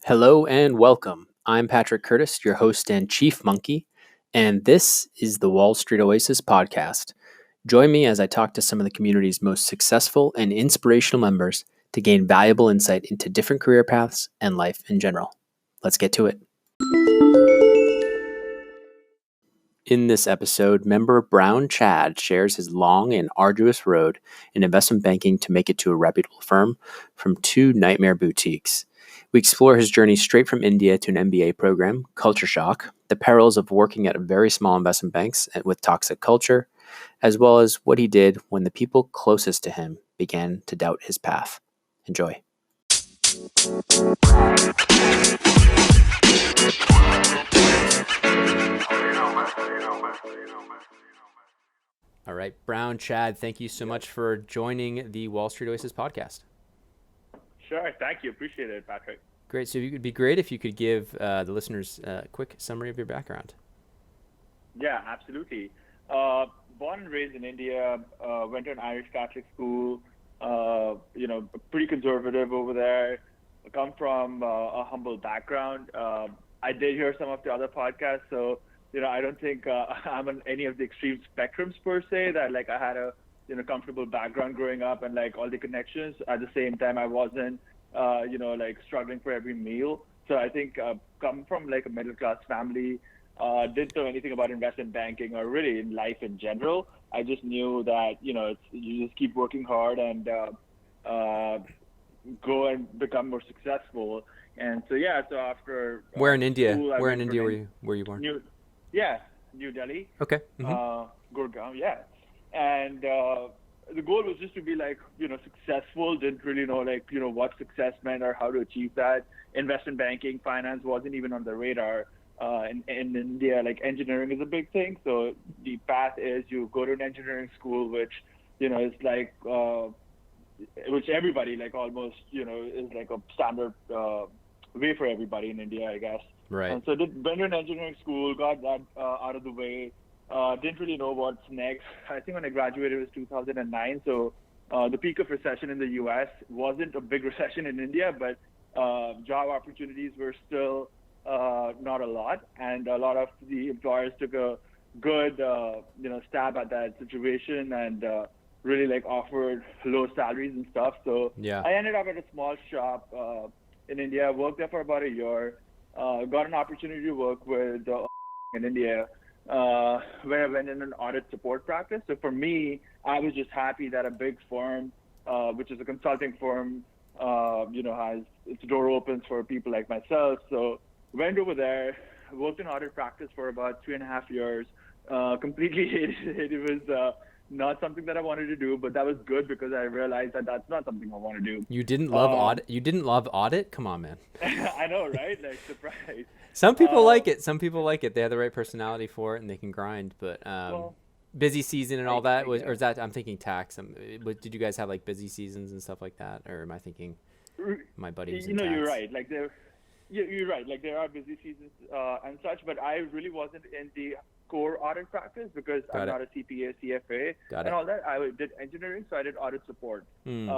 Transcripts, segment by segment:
Hello and welcome. I'm Patrick Curtis, your host and chief monkey, and this is the Wall Street Oasis podcast. Join me as I talk to some of the community's most successful and inspirational members to gain valuable insight into different career paths and life in general. Let's get to it. In this episode, member Brown Chad shares his long and arduous road in investment banking to make it to a reputable firm from two nightmare boutiques. We explore his journey straight from India to an MBA program, culture shock, the perils of working at very small investment banks with toxic culture, as well as what he did when the people closest to him began to doubt his path. Enjoy. All right, Brown Chad, thank you so much for joining the Wall Street Oasis podcast. Sure, thank you. Appreciate it, Patrick. Great. So it would be great if you could give the listeners a quick summary of your background. Yeah, absolutely. Born and raised in India, went to an Irish Catholic school, pretty conservative over there. I come from a humble background. I did hear some of the other podcasts, so, I don't think I'm on any of the extreme spectrums per se, that like I had a, comfortable background growing up and like all the connections. At the same time, I wasn't, struggling for every meal. So I think come from like a middle class family, didn't know anything about investment banking or really in life in general. I just knew that, you just keep working hard and go and become more successful. And so, so after where in India, school, were you born? New Delhi. Okay. Gurgaon, yeah. And the goal was just to be like, successful. Didn't really know what success meant or how to achieve that. Investment banking, finance wasn't even on the radar. In India, like engineering is a big thing. So the path is you go to an engineering school, which, is like, which everybody like almost, is like a standard way for everybody in India, I guess. Right. And so went to an engineering school, got that out of the way. Didn't really know what's next. I think when I graduated it was 2009. So the peak of recession in the US wasn't a big recession in India, but job opportunities were still not a lot. And a lot of the employers took a good, stab at that situation and really like offered low salaries and stuff. So yeah. I ended up at a small shop in India, worked there for about a year, got an opportunity to work with in India, where I went in an audit support practice. So for me, I was just happy that a big firm, which is a consulting firm, has its door opens for people like myself. So went over there, worked in audit practice for about 3.5 years, completely hated it. It was not something that I wanted to do, but that was good because I realized that that's not something I want to do. You didn't love audit? You didn't love audit? Come on, man. I know, right? Like, surprise. Some people like it. Some people like it. They have the right personality for it and they can grind. But busy season and all that or is that? I'm thinking tax. Did you guys have like busy seasons and stuff like that, or am I thinking my buddies? You're right. Like you're right. Like there are busy seasons and such, but I really wasn't in the core audit practice because I'm not a CPA, CFA, and all that. I did engineering, so I did audit support. And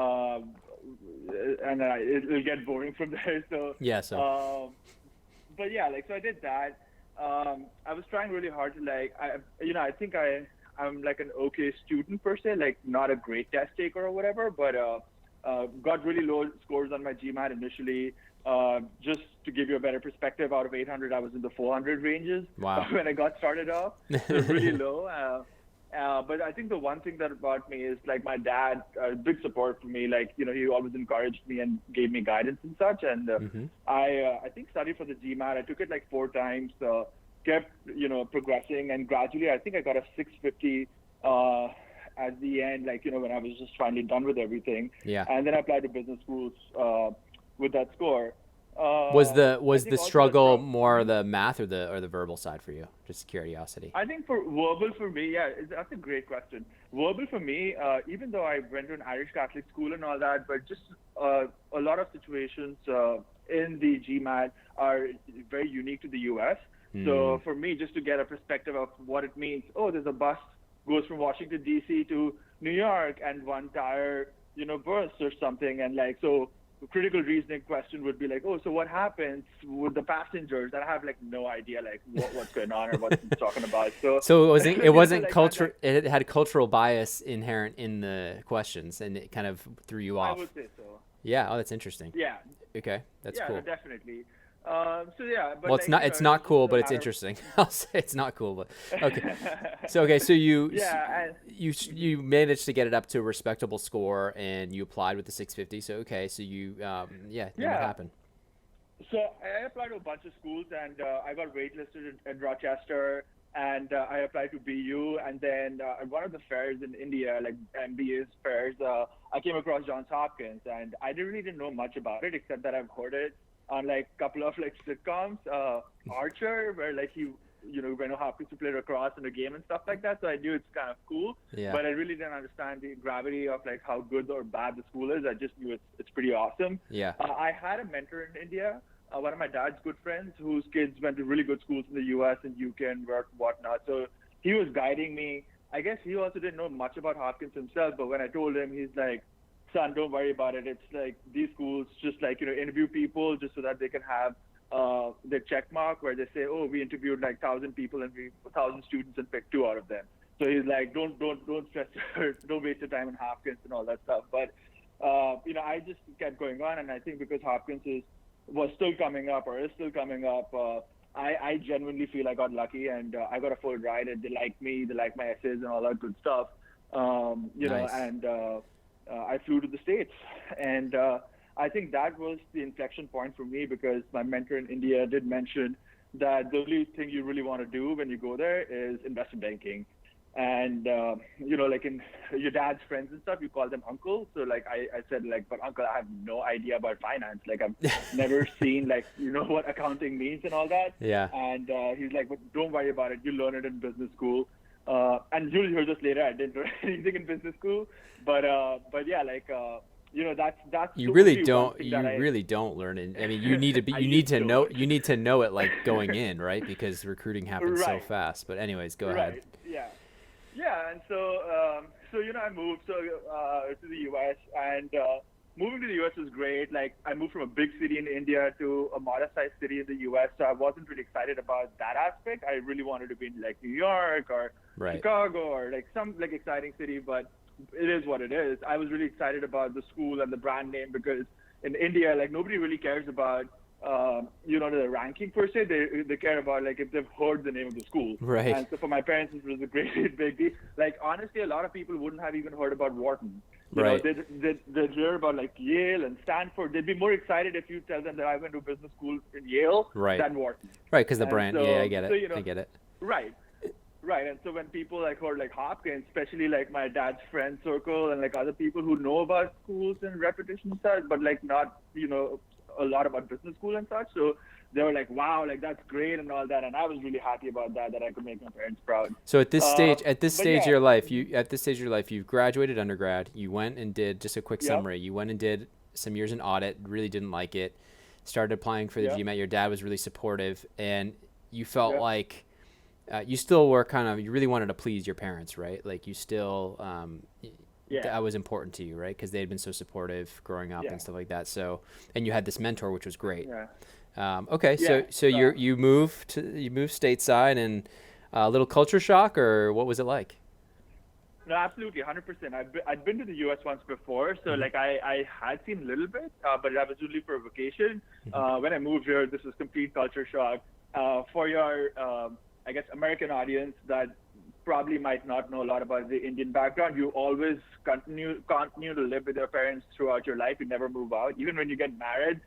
it'll get boring from there. So yeah. So. But yeah, like so I did that. I was trying really hard to like, I think I'm like an okay student per se, like not a great test taker or whatever, but got really low scores on my GMAT initially. Just to give you a better perspective, out of 800, I was in the 400 ranges. Wow. When I got started off, so really low. But I think the one thing that about me is like my dad, big support for me. Like, he always encouraged me and gave me guidance and such. And I think studied for the GMAT. I took it like 4 times, kept, progressing. And gradually, I think I got a 650 at the end, like, when I was just finally done with everything. Yeah. And then I applied to business schools with that score. Was the struggle more the math or the verbal side for you? Just curiosity. I think for verbal for me, yeah, that's a great question. Verbal for me, even though I went to an Irish Catholic school and all that, but just a lot of situations in the GMAT are very unique to the US. So for me, just to get a perspective of what it means, there's a bus goes from Washington, D.C. to New York and one tire, bursts or something. And like, so critical reasoning question would be like, oh, so what happens with the passengers? And I have like no idea like what's going on or what he's talking about. So So it wasn't like culture. It had cultural bias inherent in the questions, and it kind of threw you I off. would say so. Yeah. Oh, that's interesting. Yeah. Okay, that's Yeah, no, cool. definitely. So yeah, but Well, it's like, not. you know, It's it was not just cool, a but it's matter interesting. I'll say it's not cool, but okay. of So okay, so yeah, and you managed to get it up to a respectable score, and you applied with the 650. So okay, so you yeah. Then what yeah. happened? So I applied to a bunch of schools, and I got waitlisted in Rochester, and I applied to BU, and then at one of the fairs in India, like MBA's fairs, I came across Johns Hopkins, and I didn't know much about it except that I've heard it on like a couple of like sitcoms, Archer, where like Reno Hopkins to play lacrosse in a game and stuff like that. So I knew it's kind of cool, Yeah. but I really didn't understand the gravity of like how good or bad the school is. I just knew it's pretty awesome. Yeah. I had a mentor in India, one of my dad's good friends, whose kids went to really good schools in the U.S. and UK and whatnot. So he was guiding me. I guess he also didn't know much about Hopkins himself, but when I told him, he's like, son, don't worry about it. It's like these schools just like, interview people just so that they can have their check mark where they say, oh, we interviewed like 1,000 people and 1,000 students and picked 2 out of them. So he's like, don't stress, don't waste your time in Hopkins and all that stuff. But I just kept going on, and I think because Hopkins was still coming up or is still coming up, I genuinely feel I got lucky, and I got a full ride, and they like me, they like my essays and all that good stuff. Nice. And I flew to the States, and I think that was the inflection point for me, because my mentor in India did mention that the only thing you really want to do when you go there is investment banking. And, like in your dad's friends and stuff, you call them uncle. So like I said, like, but uncle, I have no idea about finance. Like I've never seen like, what accounting means and all that. Yeah. And he's like, but don't worry about it. You learn it in business school. And you'll hear this later. I didn't learn anything in business school, but yeah, like, that's You really really don't learn it. I mean, you need to know it like going in, right? Because recruiting happens so Right. fast. But anyways, go ahead. Right. Yeah, and so I moved to the U.S. and moving to the U.S. was great. Like I moved from a big city in India to a modest-sized city in the U.S. So I wasn't really excited about that aspect. I really wanted to be in like New York or Right. Chicago or like some like exciting city, but it is what it is. I was really excited about the school and the brand name, because in India, like nobody really cares about the ranking per se. They care about like if they've heard the name of the school. Right. And so for my parents, it was a great big deal. Like honestly, a lot of people wouldn't have even heard about Wharton. Right. They'd hear about like Yale and Stanford. They'd be more excited if you tell them that I went to business school in Yale Right. than Wharton. Right, because the And brand. so- Yeah, I get it. so, I get it. Right. Right. And so when people like heard like Hopkins, especially like my dad's friend circle and like other people who know about schools and reputation and such, but like not, a lot about business school and such. So they were like, wow, like that's great and all that. And I was really happy about that I could make my parents proud. So at this stage, but of yeah. your life, you've graduated undergrad. You went and did just a quick Yep. summary. You went and did some years in audit. Really didn't like it. Started applying for the Yep. GMAT. Your dad was really supportive, and you felt Yep. like you still were you really wanted to please your parents, right? Like you still, Yeah. that was important to you, right? Because they had been so supportive growing up Yeah. and stuff like that. So, and you had this mentor, which was great. Yeah. Okay, Yeah. so you moved stateside, and a little culture shock, or what was it like? No, absolutely, 100%. I'd been to the U.S. once before, so like I had seen a little bit, but that was usually for a vacation. When I moved here, this was complete culture shock. For your, I guess, American audience that probably might not know a lot about the Indian background, you always continue to live with your parents throughout your life. You never move out. Even when you get married,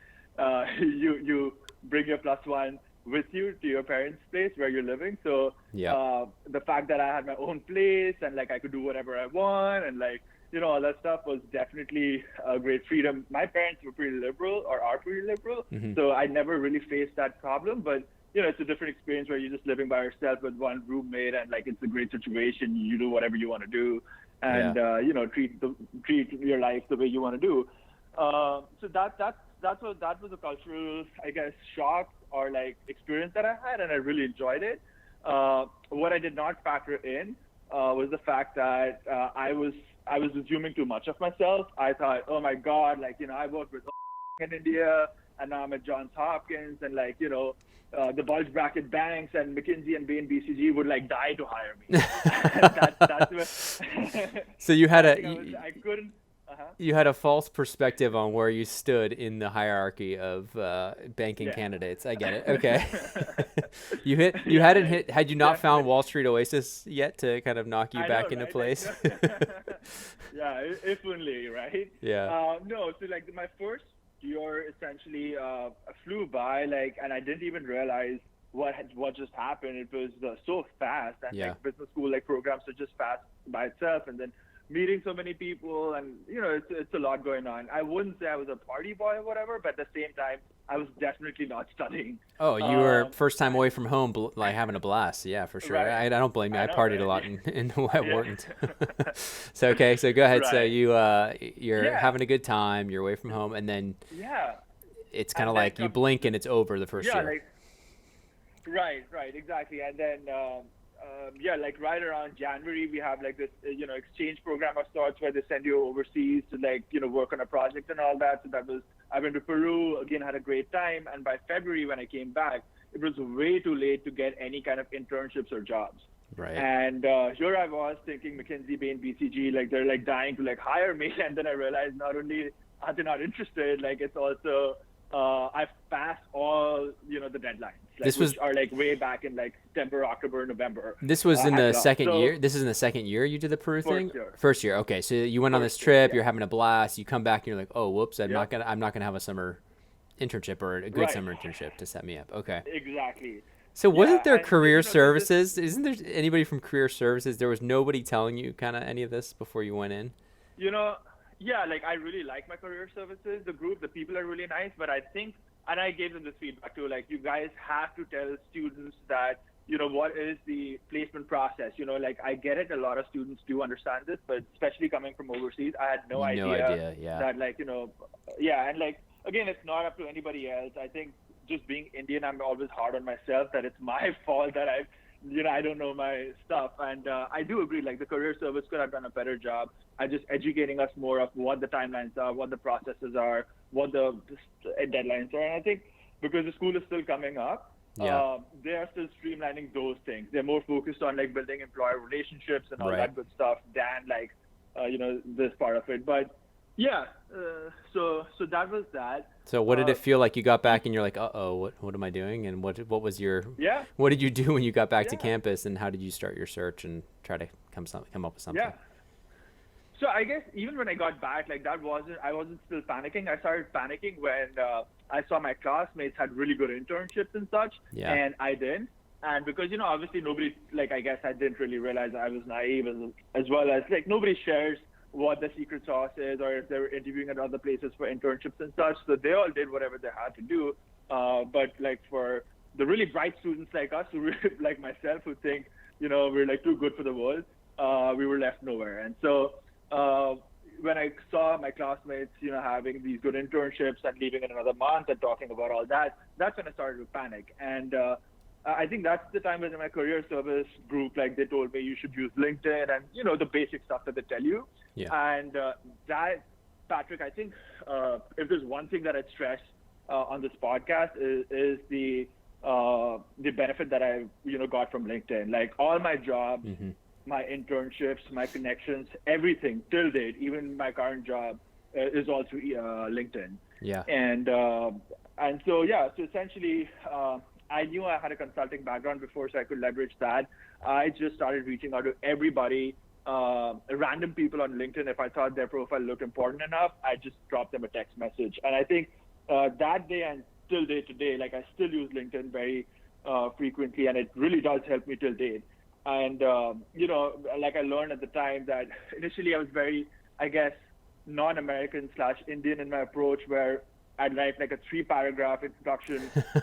you bring your plus one with you to your parents' place where you're living. So Yeah. the fact that I had my own place and like I could do whatever I want and like all that stuff was definitely a great freedom. My parents were pretty liberal or are pretty liberal, so I never really faced that problem. But it's a different experience where you're just living by yourself with one roommate and like it's a great situation. You do whatever you want to do, and treat your life the way you want to do. So that was a cultural, I guess, shock or like experience that I had, and I really enjoyed it. What I did not factor in was the fact that I was assuming too much of myself. I thought, oh my God, like I worked with in India, and now I'm at Johns Hopkins, and like, the bulge bracket banks and McKinsey and Bain BCG would like die to hire me. And that's where So you had I a think I couldn't. Uh-huh. you had a false perspective on where you stood in the hierarchy of banking Yeah. candidates. I get it. Okay. You hadn't hit, had you not found Definitely. Wall Street Oasis yet to kind of knock you I back know, into right? place? Yeah, if only, right? Yeah. No, so like my first year essentially flew by, like, and I didn't even realize what just happened. It was so fast, and Yeah. like business school like programs are just fast by itself, and then meeting so many people, and it's a lot going on. I wouldn't say I was a party boy or whatever, but at the same time, I was definitely not studying. Oh, you were first time away And from home, like having a blast. Yeah, for sure. right, I don't blame you. I I know, partied a right? lot in at Yeah. Wharton. So okay, so go ahead. So Right. you're Yeah. having a good time. You're away from home, and then Yeah. it's kind And of then like you blink and it's over the first yeah, year. like right, exactly. And then yeah, like right around January, we have like this exchange program of sorts where they send you overseas to like work on a project and all that. So I went to Peru again, had a great time. And by February when I came back, it was way too late to get any kind of internships or jobs. Right. And here I was thinking McKinsey, Bain, BCG, like they're like dying to like hire me. And then I realized not only are they not interested, like it's also I've passed all the deadlines, like, This was which are like way back in like September, October, November. This was in at the law. second So year. This is in the second year you did the Peru thing. first year, First year. Okay, so you went on this first year, trip. yeah, You're having a blast. You come back and you're like, oh, whoops! yeah, I'm not gonna have a summer internship or a good right, summer internship to set me up. Okay. exactly, So wasn't yeah, there and career there's this. services? Isn't there anybody from career services? There was nobody telling you kind of any of this before you went in. you know, yeah, like I really like my career services, the group, the people are really nice, but I think, and I gave them this feedback too, like you guys have to tell students that, what is the placement process? Like I get it, a lot of students do understand this, but especially coming from overseas, I had no No idea idea. Yeah. that like, yeah, and like, again, it's not up to anybody else. I think just being Indian, I'm always hard on myself that it's my fault that I don't know my stuff. And I do agree, like the career service could have done a better job at just educating us more of what the timelines are, what the processes are, what the deadlines are. And I think because the school is still coming up, Yeah. they are still streamlining those things. They're more focused on like building employer relationships and all Right. that good stuff than like, this part of it. But yeah, so that was that. So what did Uh, it feel like? You got back and you're like, uh-oh, what am I doing? And what was your yeah, what did you do when you got back to yeah, campus? And how did you start your search and try to come up with something? yeah. So I guess even when I got back, like I wasn't still panicking. I started panicking when I saw my classmates had really good internships and such, Yeah. and I didn't. And because obviously nobody, like I guess I didn't really realize I was naive, as well as like nobody shares what the secret sauce is, or if they were interviewing at other places for internships and such. So they all did whatever they had to do. But like for the really bright students like us, who really, like myself, who think we're like too good for the world, we were left nowhere. And so when I saw my classmates, having these good internships and leaving in another month and talking about all that, that's when I started to panic. And I think that's the time when my career service group, like they told me you should use LinkedIn and, the basic stuff that they tell you. Yeah. And that, Patrick, I think if there's one thing that I'd stress on this podcast is the benefit that I, got from LinkedIn. Like all my jobs, Mm-hmm. my internships, my connections, everything till date, even my current job is all through LinkedIn. Yeah. And so yeah, so essentially, I knew I had a consulting background before, so I could leverage that. I just started reaching out to everybody, random people on LinkedIn. If I thought their profile looked important enough, I just dropped them a text message. And I think that day and till day to day, like I still use LinkedIn very frequently, and it really does help me till date. And, like I learned at the time that initially I was very, I guess, non-American/Indian in my approach, where I'd write like a 3-paragraph introduction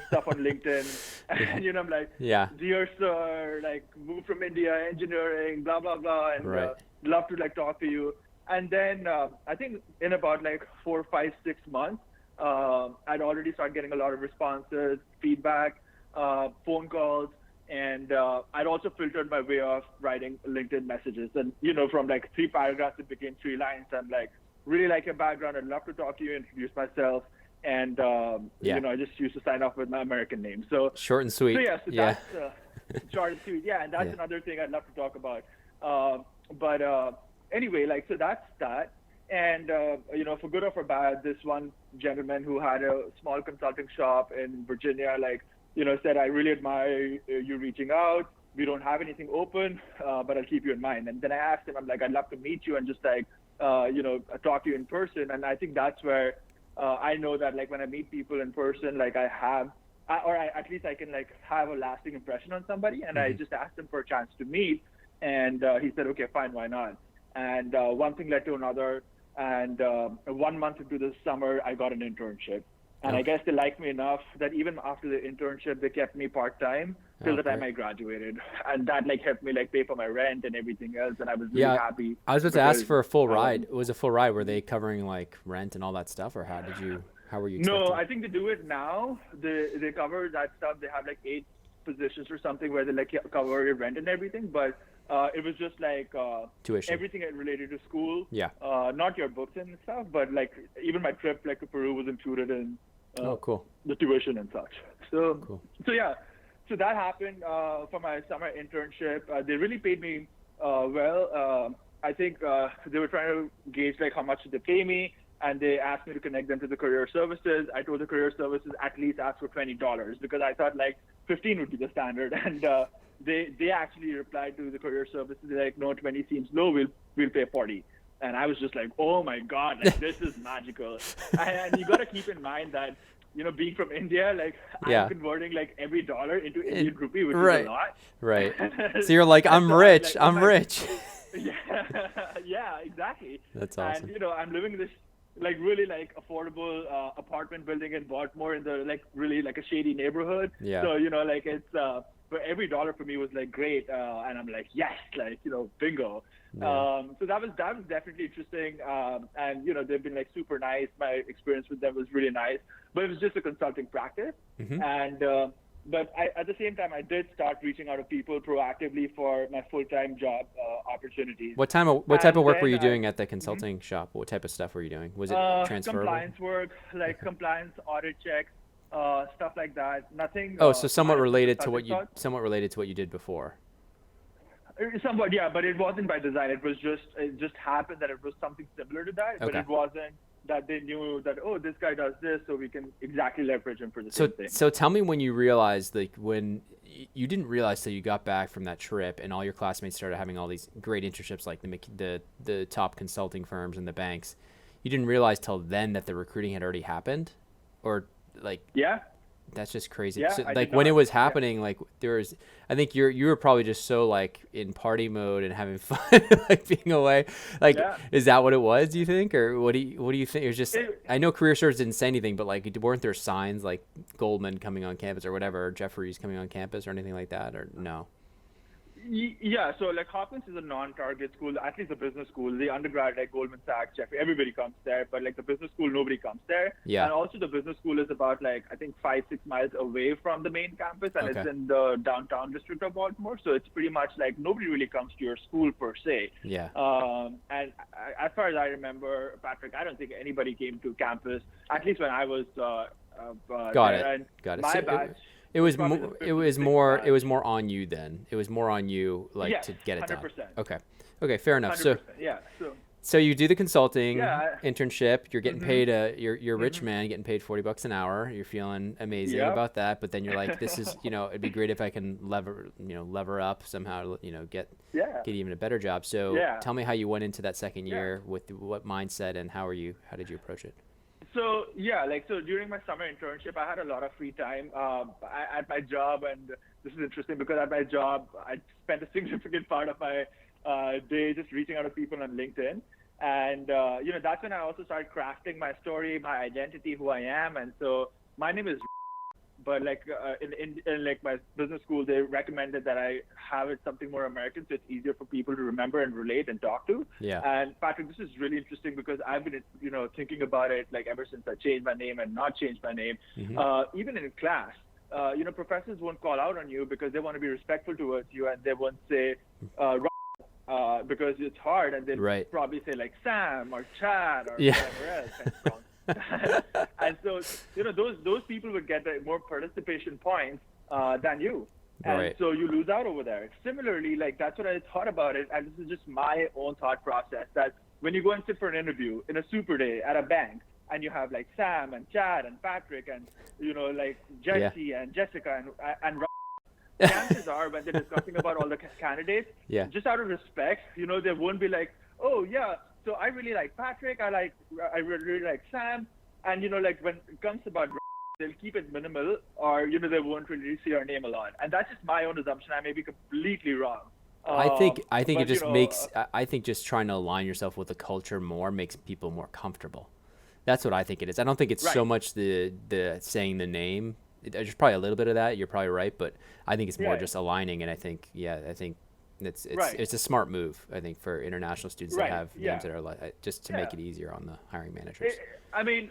stuff on LinkedIn. And, I'm like, Yeah. dear sir, like moved from India, engineering, blah, blah, blah. And Right. love to like talk to you. And then I think in about like 4, 5, 6 months, I'd already started getting a lot of responses, feedback, phone calls. And I'd also filtered my way of writing LinkedIn messages. And, from like 3 paragraphs, it became 3 lines. I'm like, really like your background. I'd love to talk to you, introduce myself. And I just used to sign off with my American name. So short and sweet. That's short and sweet. Yeah, and that's another thing I'd love to talk about. But anyway, so that's that. And for good or for bad, this one gentleman who had a small consulting shop in Virginia, said, I really admire you reaching out. We don't have anything open, but I'll keep you in mind. And then I asked him, I'm like, I'd love to meet you and just talk to you in person. And I think that's where I know that when I meet people in person, at least I can have a lasting impression on somebody. And I just asked him for a chance to meet, and he said, okay, fine, why not? And one thing led to another. And 1 month into the summer, I got an internship. And I guess they liked me enough that even after the internship, they kept me part-time till the time I graduated. And that helped me pay for my rent and everything else. And I was really happy. I was about to ask for a full ride. It was a full ride. Were they covering rent and all that stuff, or how were you expecting? No, I think they do it now. They cover that stuff. They have 8 positions or something where they cover your rent and everything. But it was just tuition. Everything related to school. Yeah. Not your books and stuff, but even my trip to Peru was included in cool. the tuition and such. So cool. So that happened for my summer internship. They really paid me well. I think they were trying to gauge how much did they pay me, and they asked me to connect them to the career services. I told the career services at least ask for $20 because I thought 15 would be the standard, and they actually replied to the career services. They're like, no, 20 seems low. We'll pay 40. And I was just like, oh my God, this is magical. And you got to keep in mind that, being from India, I'm converting every dollar into Indian rupee, which is a lot. Right. So you're like, I'm rich. I'm rich. Yeah, exactly. That's awesome. And, I'm living in this really affordable apartment building in Baltimore in the really a shady neighborhood. Yeah. So, it's, but every dollar for me was great. And I'm like, yes, bingo. Yeah. So that was definitely interesting. And, they've been super nice. My experience with them was really nice, but it was just a consulting practice. Mm-hmm. And, but at the same time, I did start reaching out to people proactively for my full-time job opportunities. What type of work were you doing at the consulting shop? What type of stuff were you doing? Was it transferable? Compliance work, compliance, audit checks, stuff like that. Nothing. So somewhat related to what you did before. Somewhat, yeah, but it wasn't by design. It just happened that it was something similar to that, but it wasn't that they knew that, oh, this guy does this, so we can exactly leverage him for the same thing. So tell me when you realized, when you didn't realize till you got back from that trip and all your classmates started having all these great internships, the top consulting firms and the banks, you didn't realize till then that the recruiting had already happened, or Yeah. That's just crazy. Yeah, so, when it was happening, there was, I think you were probably just so in party mode and having fun, being away. Is that what it was? Do you think, or what do you think? It was just. I know career service didn't say anything, but weren't there signs like Goldman coming on campus or whatever, or Jefferies coming on campus or anything like that, or no? Yeah, so Hopkins is a non-target school, at least a business school. The undergrad, Goldman Sachs, Jefferies, everybody comes there, but the business school, nobody comes there. Yeah. And also the business school is about I think 5-6 miles away from the main campus, and it's in the downtown district of Baltimore. So it's pretty much nobody really comes to your school per se. Yeah. And as far as I remember, Patrick, I don't think anybody came to campus, at least when I was Got there. it. Got it. My So batch. It was more on you then. It was more on you to get it 100%. done. Okay, fair enough. 100%, So yeah. So you do the consulting Yeah. internship. You're getting paid you're a rich man getting paid $40 an hour. You're feeling amazing Yep. about that. But then you're like, this is it'd be great if I can lever up somehow. Get even a better job. So tell me how you went into that second year with what mindset and how did you approach it? So during my summer internship, I had a lot of free time at my job, and this is interesting because at my job, I spent a significant part of my day just reaching out to people on LinkedIn, and that's when I also started crafting my story, my identity, who I am, and so my name is. But in my business school, they recommended that I have it something more American, so it's easier for people to remember and relate and talk to. Yeah. And Patrick, this is really interesting because I've been thinking about it ever since I changed my name and not changed my name. Mm-hmm. Even in class, professors won't call out on you because they want to be respectful towards you, and they won't say because it's hard, and they'll probably say Sam or Chad or whatever else. And so, those people would get more participation points than you. And Right. so you lose out over there. Similarly, like that's what I thought about it. And this is just my own thought process that when you go and sit for an interview in a super day at a bank and you have like Sam and Chad and Patrick and, like Jesse and Jessica and chances are when they're discussing about all the candidates, Yeah. just out of respect, they won't be like, oh yeah, so I really like Patrick, I really like Sam, and like when it comes about they'll keep it minimal, or they won't really see our name a lot, and that's just my own assumption. I may be completely wrong. I think it But just makes I think just trying to align yourself with the culture more makes people more comfortable. That's what I think it is. I don't think it's so right, much the saying the name. There's probably a little bit of that. You're probably right, but I think it's more yeah, just aligning. And I think it's right, it's a smart move. I think for international students that right, have yeah, names that are like just to yeah. make it easier on the hiring managers. I mean,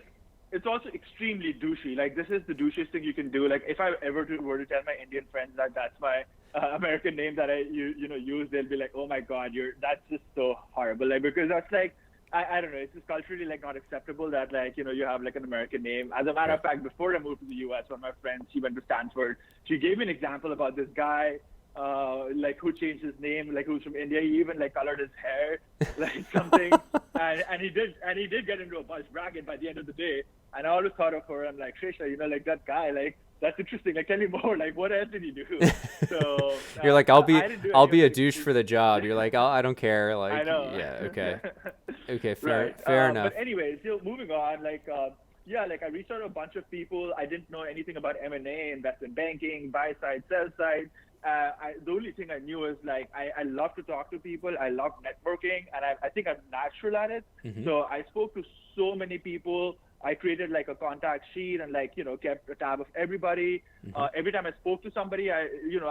it's also extremely douchey. Like, this is the douchiest thing you can do. Like, if I ever were to tell my Indian friends that that's my American name that I use, they'll be like, "Oh my God, that's just so horrible." Like, because that's like, I don't know, it's just culturally like not acceptable that like you have like an American name. As a matter of Right. fact, before I moved to the U.S., one of my friends, she went to Stanford. She gave me an example about this guy. Like who changed his name, like who's from India. He even like colored his hair, like something, and he did get into a buzz bracket by the end of the day. And I always thought of her. I'm like, Shresha, like that guy, like that's interesting. Like, tell me more. Like, what else did he do? So You're like, I didn't do I'll any of be a these. douche for the job. You're like, oh, I don't care. I Like, know. yeah, okay, okay, Right. fair enough. But anyways, moving on, like, yeah, like I reached out to a bunch of people. I didn't know anything about M&A, investment banking, buy side, sell side. The only thing I knew is like I love to talk to people. I love networking, and I think I'm natural at it. Hmm. So I spoke to so many people. I created like a contact sheet and like kept a tab of everybody. Every time I spoke to somebody, I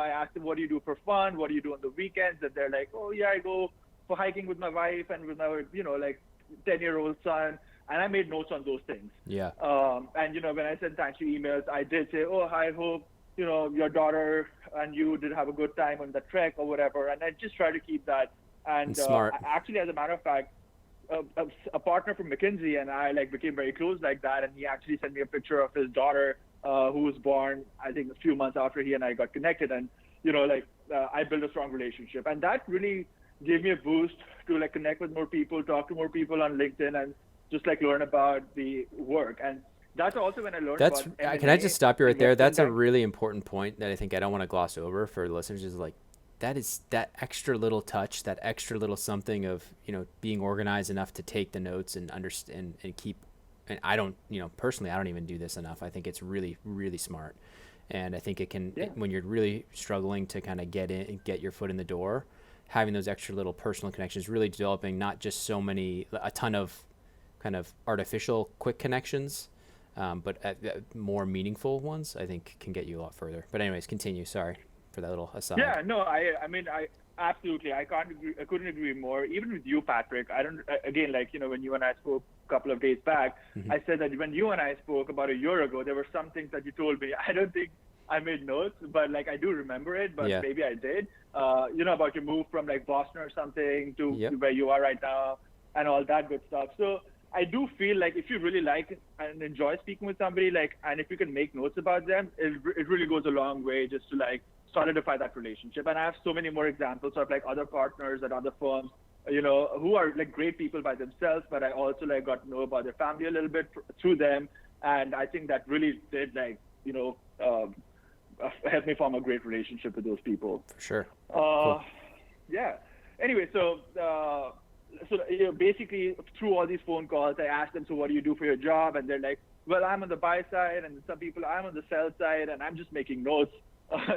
asked them, what do you do for fun? What do you do on the weekends? And they're like, oh yeah, I go for hiking with my wife and with my like 10-year-old son. And I made notes on those things. Yeah. And when I sent thank you emails, I did say, oh, I hope your daughter and you did have a good time on the trek or whatever. And I just try to keep that. And Smart. actually, as a matter of fact, a partner from McKinsey and I like became very close like that. And he actually sent me a picture of his daughter who was born, I think, a few months after he and I got connected. And I built a strong relationship, and that really gave me a boost to like connect with more people, talk to more people on LinkedIn, and just like learn about the work. And that's also when I learned That's about M&A, can I just stop you right there? investment That's a bank. really important point that I think I don't want to gloss over for the listeners. Is like that is that extra little touch, that extra little something of being organized enough to take the notes and understand and keep. And I don't personally I don't even do this enough. I think it's really really smart, and I think it can Yeah. when you're really struggling to kind of get in and get your foot in the door, having those extra little personal connections, really developing not just a ton of kind of artificial quick connections, but more meaningful ones, I think can get you a lot further. But anyways, continue. Sorry for that little aside. Yeah, no, I mean, I absolutely, I couldn't agree more. Even with you, Patrick, I don't, again, like, when you and I spoke a couple of days back, Mhm. I said that when you and I spoke about a year ago, there were some things that you told me. I don't think I made notes, but like, I do remember it, but Yeah. maybe I did, about your move from like Boston or something to Yep. where you are right now and all that good stuff. So I do feel like if you really like and enjoy speaking with somebody, like, and if you can make notes about them, it really goes a long way just to like solidify that relationship. And I have so many more examples of like other partners at other firms, who are like great people by themselves, but I also like got to know about their family a little bit through them. And I think that really did like, help me form a great relationship with those people. For sure. Cool. Yeah. Anyway, so basically through all these phone calls, I asked them, so what do you do for your job? And they're like, well, I'm on the buy side, and some people I'm on the sell side, and I'm just making notes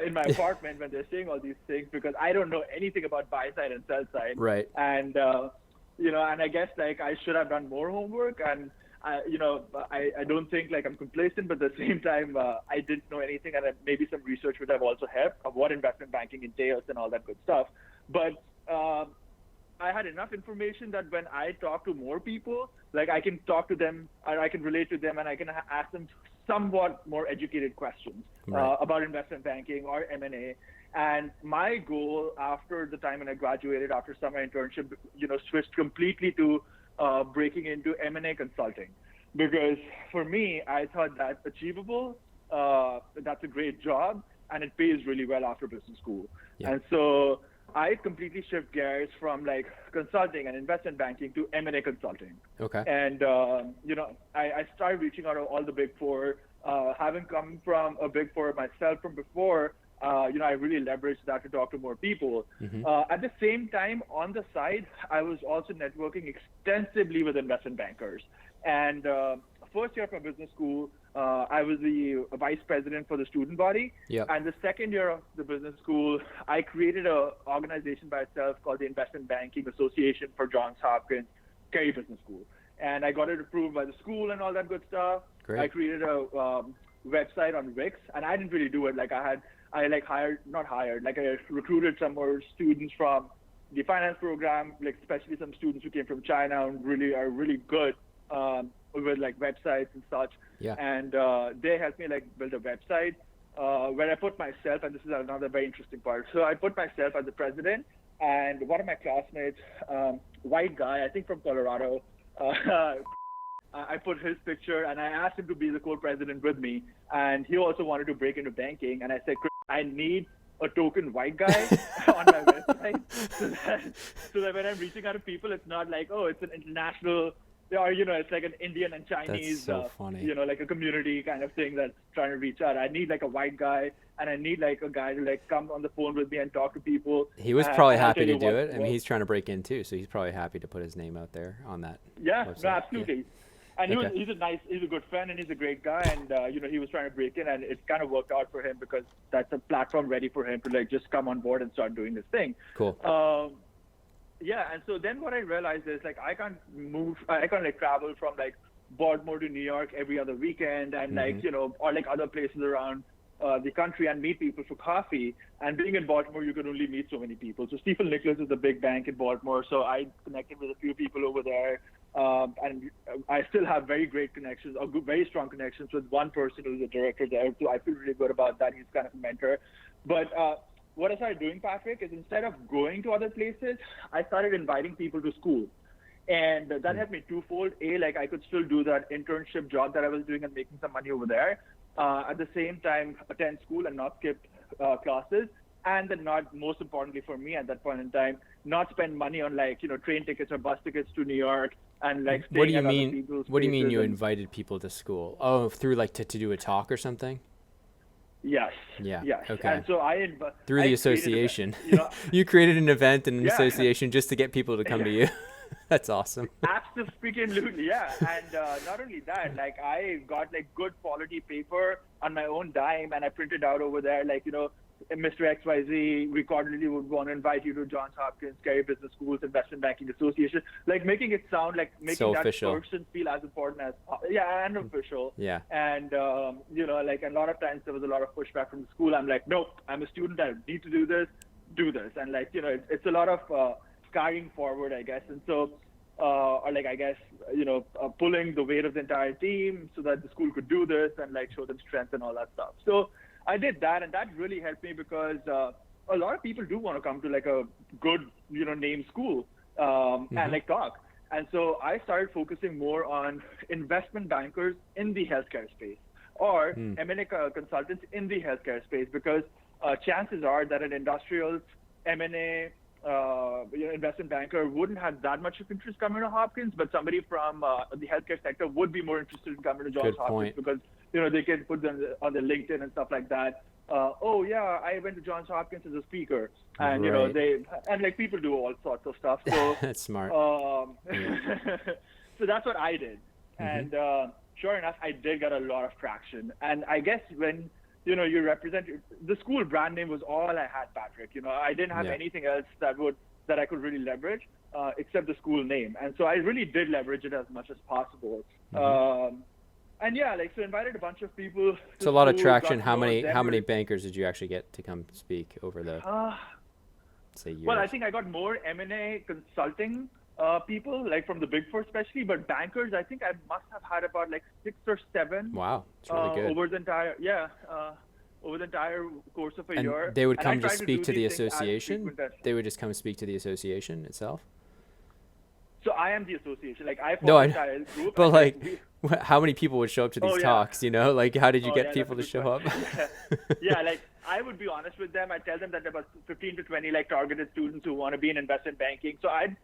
in my apartment when they're saying all these things because I don't know anything about buy side and sell side. Right. And and I guess like I should have done more homework, and I don't think like I'm complacent, but at the same time I didn't know anything, and maybe some research would have also helped of what investment banking entails and all that good stuff. But I had enough information that when I talk to more people, like I can talk to them, or I can relate to them, and I can ask them somewhat more educated questions Right. about investment banking or M&A. And my goal after the time when I graduated, after summer internship, switched completely to breaking into M&A consulting. because for me, I thought that's achievable. That's a great job, and it pays really well after business school. Yeah. And so I completely shift gears from like consulting and investment banking to M&A consulting. Okay. And I started reaching out to all the big four. Having come from a big four myself from before, I really leveraged that to talk to more people. At the same time, on the side, I was also networking extensively with investment bankers. And first year of my business school, I was the vice president for the student body. Yep. And the second year of the business school, I created an organization by itself called the Investment Banking Association for Johns Hopkins Carey Business School. And I got it approved by the school and all that good stuff. Great. I created a website on Wix, and I didn't really do it. Like I recruited some more students from the finance program, like especially some students who came from China and really are really good with like websites and such. Yeah. And they helped me like build a website where I put myself, and this is another very interesting part. So I put myself as the president, and one of my classmates, white guy, I think from Colorado, I put his picture, and I asked him to be the co-president with me, and he also wanted to break into banking, and I said, I need a token white guy on my website so that when I'm reaching out to people, it's not like, oh, it's an international, or, it's like an Indian and Chinese, That's so funny. like a community kind of thing that's trying to reach out. I need like a white guy, and I need like a guy to like come on the phone with me and talk to people. He was probably happy to do it. I mean, he's trying to break in too, so he's probably happy to put his name out there on that. Yeah, website. no, absolutely. Yeah. And Okay. he's a good friend, and he's a great guy, and he was trying to break in, and it kind of worked out for him because that's a platform ready for him to like just come on board and start doing this thing. Cool. Yeah, and so then what I realized is like I can't like travel from like Baltimore to New York every other weekend, and like or like other places around the country and meet people for coffee. And being in Baltimore, you can only meet so many people. So Stifel Nicholas is a big bank in Baltimore, so I connected with a few people over there. And I still have very great connections, or very strong connections with one person who's a director there. So I feel really good about that. He's kind of a mentor. But what I started doing, Patrick, is instead of going to other places, I started inviting people to school. And that helped me twofold. A, like I could still do that internship job that I was doing and making some money over there. At the same time, attend school and not skip classes. And then not, most importantly for me at that point in time, not spend money on like, train tickets or bus tickets to New York and like staying What do you at other mean? people's What do you mean places you and- invited people to school? Oh, through like to do a talk or something? Yes. Yeah, Yes. okay. And so Through I the created association. a- You created an event and an Yeah. association just to get people to come to you. That's awesome. Absolutely, yeah. And not only that, like I got like good quality paper on my own dime, and I printed out over there, like, Mr. XYZ, we cordially would want to invite you to Johns Hopkins Carey Business School's Investment Banking Association. Like making it sound like making So that official. person feel as important as, and official. Yeah. And, like a lot of times there was a lot of pushback from the school. I'm like, nope, I'm a student. I need to do this. And like, it's a lot of carrying forward, I guess. And so, pulling the weight of the entire team so that the school could do this and like show them strength and all that stuff. So I did that, and that really helped me because a lot of people do want to come to like a good, named school and like talk. And so I started focusing more on investment bankers in the healthcare space or M&A consultants in the healthcare space because chances are that an industrial M&A investment banker wouldn't have that much of interest coming to Hopkins, but somebody from the healthcare sector would be more interested in coming to Johns Hopkins because they can put them on their LinkedIn and stuff like that. Oh yeah, I went to Johns Hopkins as a speaker, and like people do all sorts of stuff. So That's smart. so that's what I did, and sure enough, I did get a lot of traction. And I guess when you represent the school brand name was all I had, Patrick. I didn't have anything else that I could really leverage except the school name, and so I really did leverage it as much as possible. And yeah, like so, invited a bunch of people. It's a lot of traction. How many bankers did you actually get to come speak over the say years? Well, I think I got more M&A consulting people, like from the Big Four especially, but bankers, I think I must have had about like 6 or 7. Wow, it's really good. Over the entire course of a year. They would And I come to tried speak to the do these things as association? frequent as- They would just come speak to the association itself? So I am the association. Like I No, formed I the entire group. But and like, How many people would show up to these Oh yeah. talks? Like how did you Oh get yeah, that's people a to good show up? question. Yeah. Yeah, like I would be honest with them. I tell them that there was 15 to 20 like targeted students who want to be in investment banking. So I'd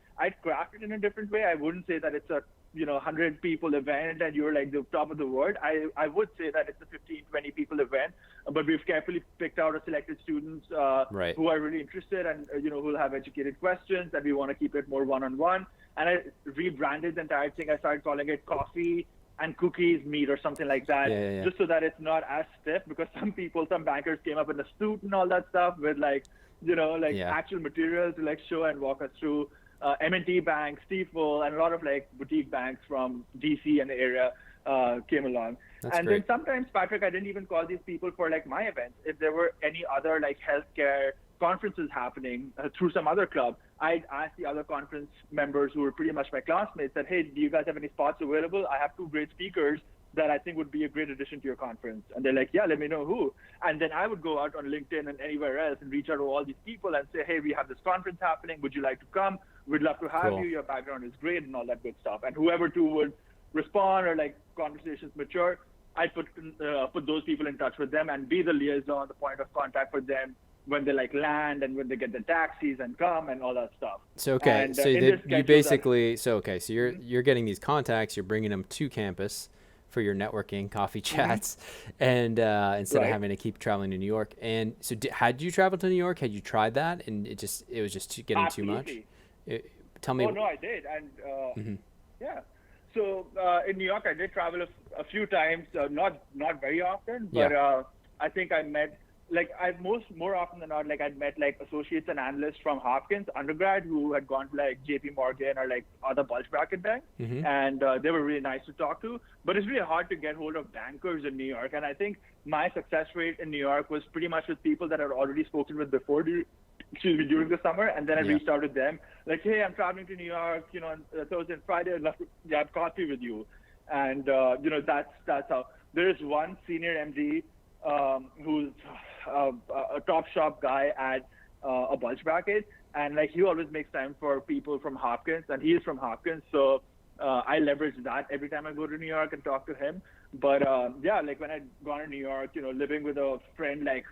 craft it in a different way. I wouldn't say that it's a 100 people event and you're like the top of the world. I would say that it's a 15 20 people event, but we've carefully picked out a selected students Right. who are really interested and who'll have educated questions, and we want to keep it more one-on-one. And I rebranded the entire thing. I started calling it coffee and cookies meet or something like that, Yeah. just so that it's not as stiff, because some bankers came up in a suit and all that stuff with like Yeah. actual material to like show and walk us through. M&T Bank, Stifel, and a lot of like boutique banks from DC and the area came along. That's and great. then sometimes, Patrick, I didn't even call these people for like my events. If there were any other like healthcare conferences happening through some other club, I'd ask the other conference members who were pretty much my classmates that, hey, do you guys have any spots available? I have two great speakers that I think would be a great addition to your conference. And they're like, yeah, let me know who. And then I would go out on LinkedIn and anywhere else and reach out to all these people and say, hey, we have this conference happening. Would you like to come? We'd love to have Cool. you. Your background is great and all that good stuff. And whoever too would respond or like conversations mature, I'd put those people in touch with them and be the liaison, the point of contact for them when they like land and when they get the taxis and come and all that stuff. So okay, And, so in you this schedule basically so you're getting these contacts, you're bringing them to campus for your networking coffee chats, and instead of Right. having to keep traveling to New York. And so had you traveled to New York? Had you tried that, and it was just getting too much? Absolutely. Tell me. Oh no, I did, and Mhm. yeah. So in New York, I did travel a few times, not very often, but Yeah. I think I met more often than not, like I'd met like associates and analysts from Hopkins undergrad who had gone to like J.P. Morgan or like other bulge bracket banks, Mhm. and they were really nice to talk to. But it's really hard to get hold of bankers in New York, and I think my success rate in New York was pretty much with people that I'd already spoken with before. During the summer, and then I Yeah. reached out to them like, hey, I'm traveling to New York, on Thursday and Friday. I'd love to have coffee with you. And that's how. There is one senior MD who's a top shop guy at a bulge bracket, and like he always makes time for people from Hopkins, and he is from Hopkins, so I leverage that every time I go to New York and talk to him. But yeah, like when I'd gone to New York, living with a friend, like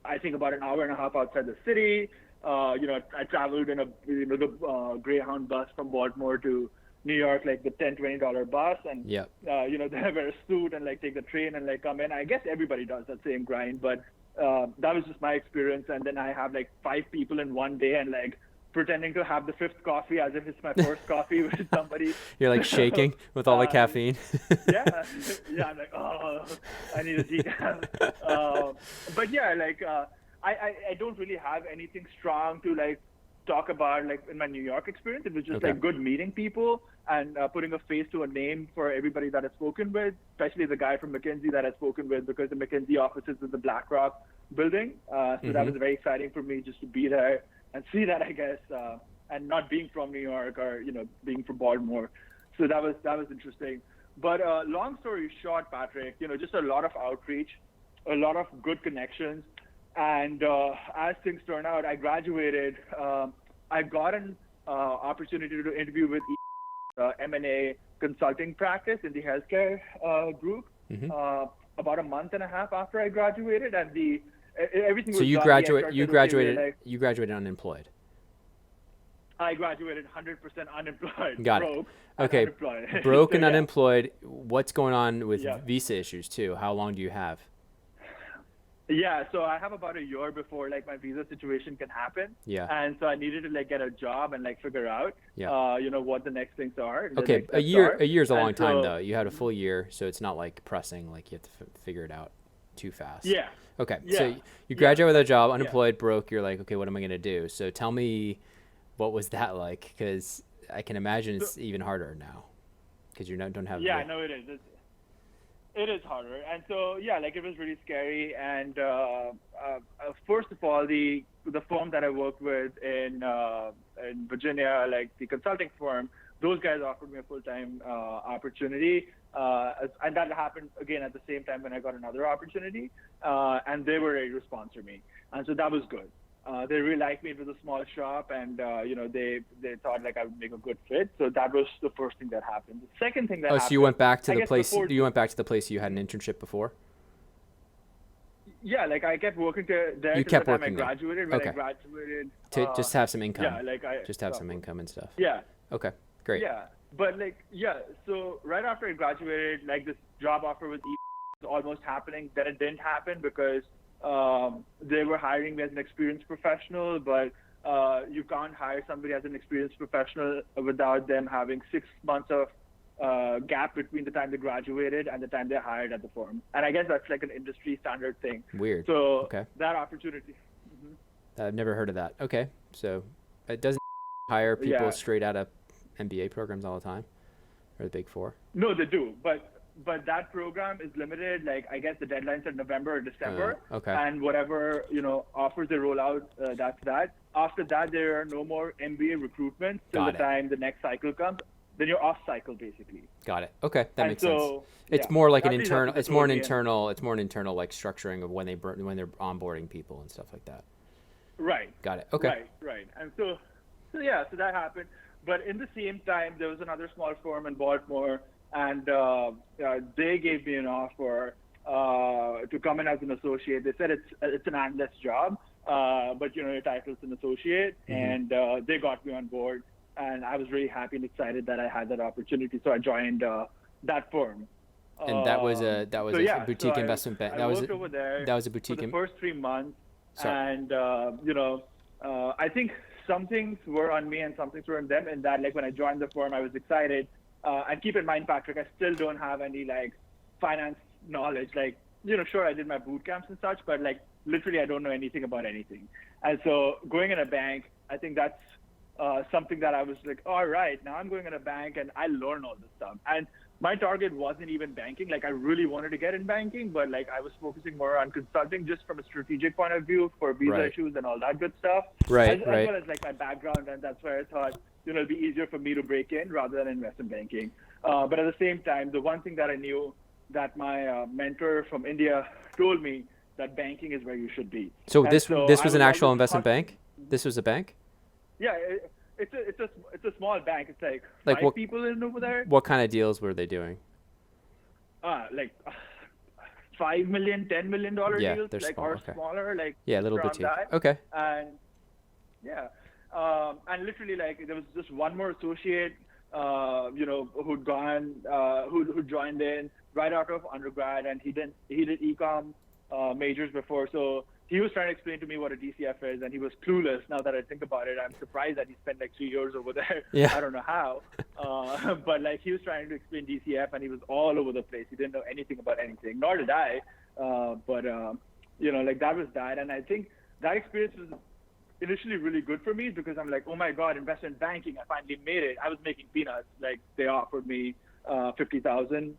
I think about an hour and a half outside the city. I traveled in the Greyhound bus from Baltimore to New York, like the $10-20 bus, and Yeah. then I wear a suit and like take the train and like come in. I guess everybody does that same grind, but that was just my experience. And then I have like 5 people in one day, and like pretending to have the 5th coffee as if it's my first coffee with somebody. You're like shaking with all the caffeine. Yeah, I'm like, oh, I need a decaf. But yeah, like I don't really have anything strong to like talk about like in my New York experience. It was just Okay. like good meeting people and putting a face to a name for everybody that I've spoken with, especially the guy from McKinsey that I've spoken with, because the McKinsey office is in the BlackRock building. So that was very exciting for me just to be there and see that, I guess, and not being from New York or being from Baltimore. So that was interesting. But long story short, Patrick, just a lot of outreach, a lot of good connections, and as things turn out, I graduated. I got an opportunity to interview with M&A consulting practice in the healthcare group about a month and a half after I graduated, and everything was So you done. graduated unemployed. I graduated 100% unemployed. Got broke it. Okay. And unemployed. Broke So, and yeah. unemployed. What's going on with Yeah. visa issues too? How long do you have? Yeah, so I have about a year before like my visa situation can happen. Yeah. And so I needed to like get a job and like figure out, what the next things are. the Okay, next a steps year. are. A year's a And long time so- though. You had a full year, so it's not like pressing. Like you have to figure it out too fast. Yeah. Okay. Yeah. So you graduate with a job, unemployed, broke. You're like, okay, what am I gonna do? So tell me, what was that like? Because I can imagine it's even harder now, because you don't have. Yeah, no, it is. It is harder, and so yeah, like it was really scary. And first of all, the firm that I worked with in Virginia, like the consulting firm, those guys offered me a full-time opportunity, and that happened again at the same time when I got another opportunity, and they were ready to sponsor me, and so that was good. They really liked me. It was a small shop, and they thought like I would make a good fit. So that was the first thing that happened. The second thing that happened. So you went back to I the guess place. before, You went back to the place you had an internship before. yeah, like I kept working there You till kept the time I working there. graduated. When Okay. I graduated, To just have some income. yeah, like I Just have some income and stuff. Yeah, Okay. Great. yeah, but like yeah. So right after I graduated, like this job offer with was almost happening. Then it didn't happen because they were hiring me as an experienced professional, but you can't hire somebody as an experienced professional without them having 6 months of gap between the time they graduated and the time they hired at the firm. And I guess that's like an industry standard thing. Weird. So Okay. that opportunity. I've never heard of that. Okay. So it doesn't hire people Yeah. straight out of MBA programs all the time, or the Big Four. No, they do, but that program is limited. Like I guess the deadlines are November or December, Okay. and whatever offers they roll out, that's that. After that, there are no more MBA recruitments till Got the it. time the next cycle comes. Then you're off cycle basically. Got it. Okay, that And makes so, sense. It's yeah, more like an at least that's internal. what they It's more an told me. internal. It's more an internal like structuring of when they're onboarding people and stuff like that. Right. Got it. Okay. Right. And so that happened. But in the same time, there was another small firm in Baltimore, and they gave me an offer to come in as an associate. They said it's an analyst job, but your title's an associate, and they got me on board, and I was really happy and excited that I had that opportunity. So I joined that firm. And that was a boutique investment bank. I worked over there. That was a boutique. For the first 3 months. Sorry. And I think some things were on me and some things were on them. And that, like when I joined the firm, I was excited. And keep in mind, Patrick, I still don't have any like finance knowledge. Like sure, I did my boot camps and such, but like literally, I don't know anything about anything. And so going in a bank, I think that's something that I was like, all right, now I'm going in a bank and I learn all this stuff. And my target wasn't even banking. Like I really wanted to get in banking, but like I was focusing more on consulting just from a strategic point of view for visa issues and all that good stuff. Right. As well as like my background, and that's where I thought, it'd be easier for me to break in rather than investment banking. But at the same time, the one thing that I knew that my mentor from India told me that banking is where you should be. So And this was an actual always investment bank? This was a bank? Yeah, it's a small bank. It's like Like 5 people in over there. What kind of deals were they doing? Like $5 million, $10 million deals, they're like small, or okay. smaller, like Little around boutique. that. Okay. And and literally like there was just one more associate, who'd joined in right out of undergrad, and he did ecom majors before, so he was trying to explain to me what a DCF is, and he was clueless. Now that I think about it, I'm surprised that he spent like 3 years over there. Yeah. I don't know how, but like he was trying to explain DCF, and he was all over the place. He didn't know anything about anything, nor did I. But like that was that, and I think that experience was initially really good for me because I'm like, oh my God, investment banking, I finally made it. I was making peanuts. Like they offered me $50,000,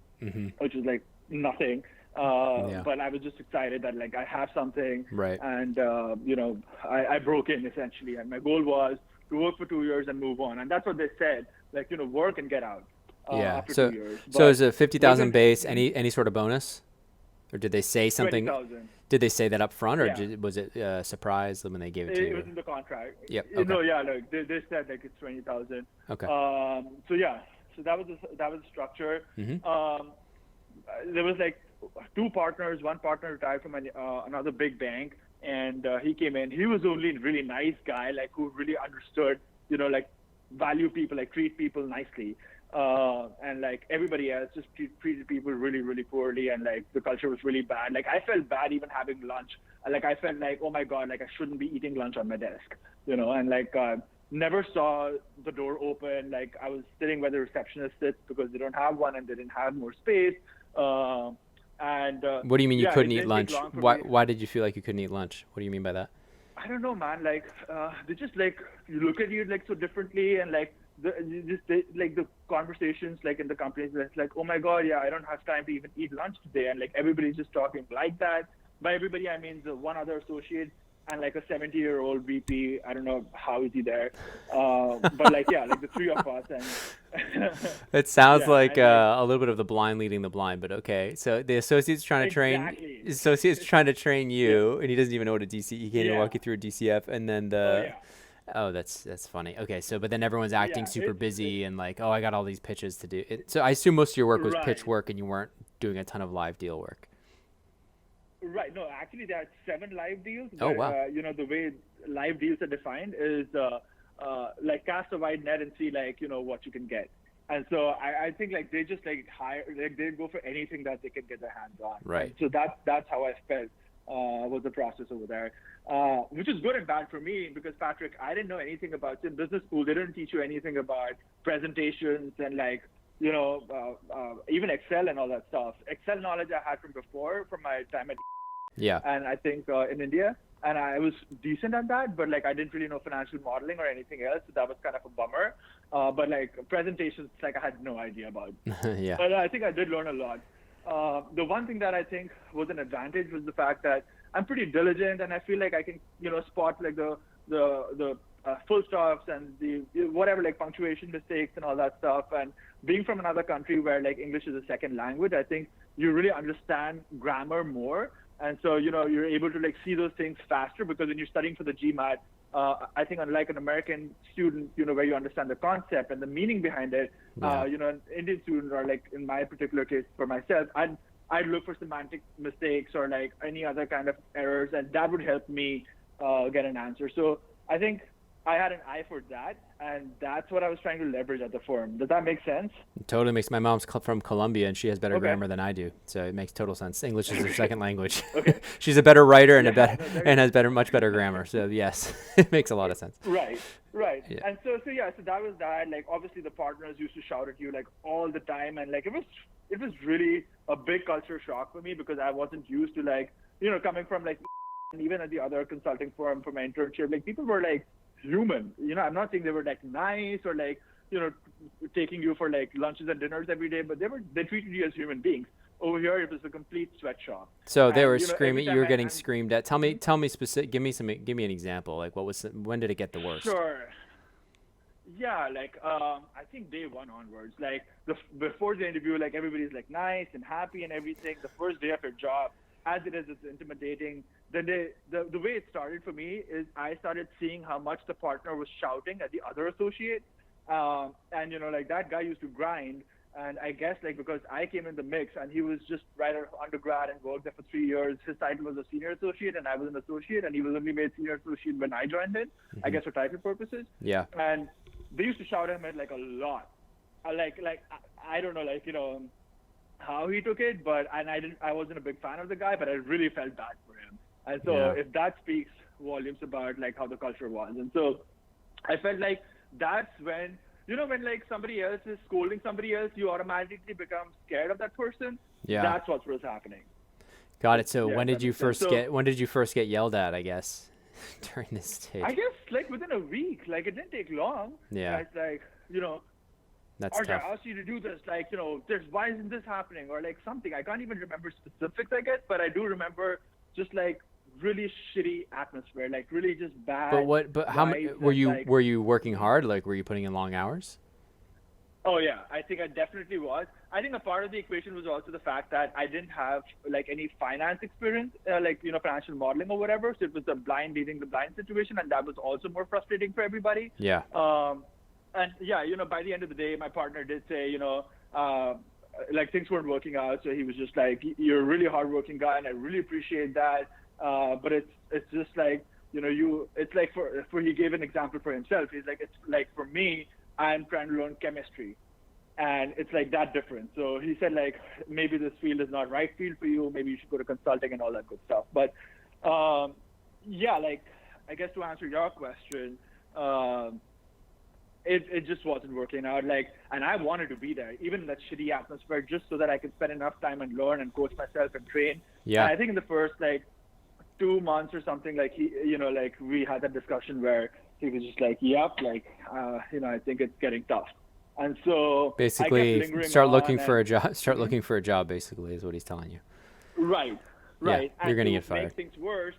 which was like nothing. But I was just excited that like I have something, Right. And I broke in essentially, and my goal was to work for 2 years and move on, and that's what they said, like work and get out. After 2 years. So is it 50,000 base? Any sort of bonus, or did they say something? 20,000. Did they say that up front, or Yeah. Was it a surprise when they gave it to you? It was in the contract. Yep. No, Okay. yeah, like they said like it's 20,000. Okay. So that was the structure. There was like 2 partners. One partner retired from another big bank, and he came in. He was only a really nice guy, like who really understood, like value people, like treat people nicely. And like everybody else just treated people really, really poorly, and like the culture was really bad. Like I felt bad even having lunch. Like I felt like, oh my God, like I shouldn't be eating lunch on my desk, and like never saw the door open. Like I was sitting where the receptionist sits because they don't have one and they didn't have more space. And what do you mean you couldn't eat it didn't take lunch? long for me. Why did you feel like you couldn't eat lunch? What do you mean by that? I don't know, man. Like they just like you look at you like so differently, and like the conversations like in the companies, it's like, oh my God, yeah, I don't have time to even eat lunch today, and like everybody's just talking like that. By everybody, I mean the one other associate and like a 70-year-old VP. I don't know how is he there, but like yeah, like the 3 of us, and It sounds Yeah, like and like a little bit of the blind leading the blind, but okay. So the associate's trying to train, exactly. associate's trying to train Yeah, you, and he doesn't even know what a DC. He can't even yeah. walk you through a DCF, and then Oh the yeah, oh, that's funny. Okay, so but then everyone's acting yeah. super busy and like, oh, I got all these pitches to do. So I assume most of your work was pitch Right. work, and you weren't doing a ton of live deal work. Right. No, actually, there are 7 live deals Oh where wow. the way live deals are defined is like cast a wide net and see like what you can get. And so I think like they just like hire like they go for anything that they can get their hands on. And Right. so that's how I felt was the process over there, which is good and bad for me because Patrick, I didn't know anything about in business school. They didn't teach you anything about presentations and like even Excel and all that stuff. Excel knowledge I had from before from my time at Yeah. and I think in India, and I was decent at that, but like I didn't really know financial modeling or anything else, so that was kind of a bummer. But like presentations, like I had no idea about. Yeah. But I think I did learn a lot. The one thing that I think was an advantage was the fact that I'm pretty diligent, and I feel like I can spot like the full stops and the whatever like punctuation mistakes and all that stuff. And being from another country where like English is a second language, I think you really understand grammar more. And so, you're able to like see those things faster because when you're studying for the GMAT, I think unlike an American student, where you understand the concept and the meaning behind it, Yeah. an Indian student or like in my particular case for myself, I'd look for semantic mistakes or like any other kind of errors, and that would help me get an answer. So I think I had an eye for that, and that's what I was trying to leverage at the firm. Does that make sense? It totally makes my mom's from Colombia and she has better Okay. grammar than I do. So it makes total sense. English is her second language. Okay. She's a better writer and Yeah. No, there you and go. has much better grammar. So yes, it makes a lot of sense. Right, right. Yeah. And so yeah, so that was that. Like obviously the partners used to shout at you like all the time, and like it was really a big culture shock for me because I wasn't used to like coming from like and even at the other consulting firm for my internship, like people were like human. I'm not saying they were like nice or like taking you for like lunches and dinners every day, but they treated you as human beings. Over here, it was a complete sweatshop. So they And, were every screaming. You time were getting I'm screamed at. Tell me specific. Give me an example. Like when did it get the worst? sure. Yeah, like I think day one onwards, like before the interview, like everybody's like nice and happy and everything. The first day of your job, as it is, it's intimidating. Then the way it started for me is I started seeing how much the partner was shouting at the other associate, and like that guy used to grind. And I guess like because I came in the mix and he was just right out of undergrad and worked there for 3 years, his title was a senior associate and I was an associate, and he was only made senior associate when I joined in, I guess for title purposes. Yeah. And they used to shout at him like a lot. I don't know how he took it, but I wasn't a big fan of the guy, but I really felt bad for him. And so Yeah. if that speaks volumes about like how the culture was. And so I felt like that's when when like somebody else is scolding somebody else, you automatically become scared of that person. Yeah. That's what was happening. Got it. So Yeah, when did that you makes sense. first So when did you first get yelled at? I guess during this stage. I guess like within a week, like it didn't take long. Yeah. It's like, That's RJ, tough. I asked you to do this, like, why isn't this happening? Or like something. I can't even remember specifics, I guess, but I do remember just like really shitty atmosphere, like really just bad. But how vibes were and, you like, were you working hard? Like were you putting in long hours? Oh yeah, I think I definitely was. I think a part of the equation was also the fact that I didn't have like any finance experience, like financial modeling or whatever. So it was the blind leading the blind situation, and that was also more frustrating for everybody. Yeah. And yeah, by the end of the day, my partner did say, like things weren't working out. So he was just like, "You're a really hardworking guy, and I really appreciate that. But it's just like, it's like for he gave an example for himself. He's like, it's like for me, I'm trying to learn chemistry, and it's like that different. So he said like maybe this field is not right field for you. Maybe you should go to consulting and all that good stuff. But yeah, like I guess to answer your question, it just wasn't working out. Like, and I wanted to be there, even in that shitty atmosphere, just so that I could spend enough time and learn and coach myself and train. Yeah. And I think in the first like 2 months or something, like he, like we had that discussion where he was just like, yep, like, I think it's getting tough. And so Basically, I kept lingering start on looking for a and- job. Start looking for a job. Basically, is what he's telling you. Right, right. you're gonna and get to fired. make things worse,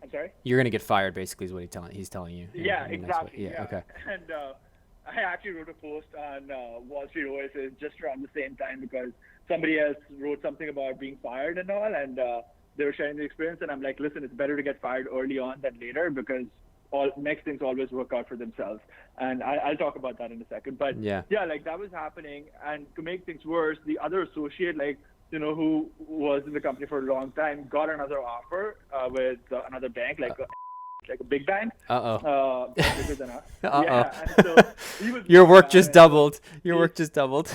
I'm sorry? You're gonna get fired. Basically, is what he's telling you. Yeah, in a nice way. exactly. Yeah. Okay. And I actually wrote a post on Wall Street Oasis just around the same time because somebody else wrote something about being fired and all, and they were sharing the experience. And I'm like, listen, it's better to get fired early on than later because all next things always work out for themselves. And I'll talk about that in a second. But Yeah. like that was happening. And to make things worse, the other associate, like, who was in the company for a long time, got another offer with another bank, like a big bank. Bigger than us. Yeah, and so he was Your work just doubled. Your work just doubled.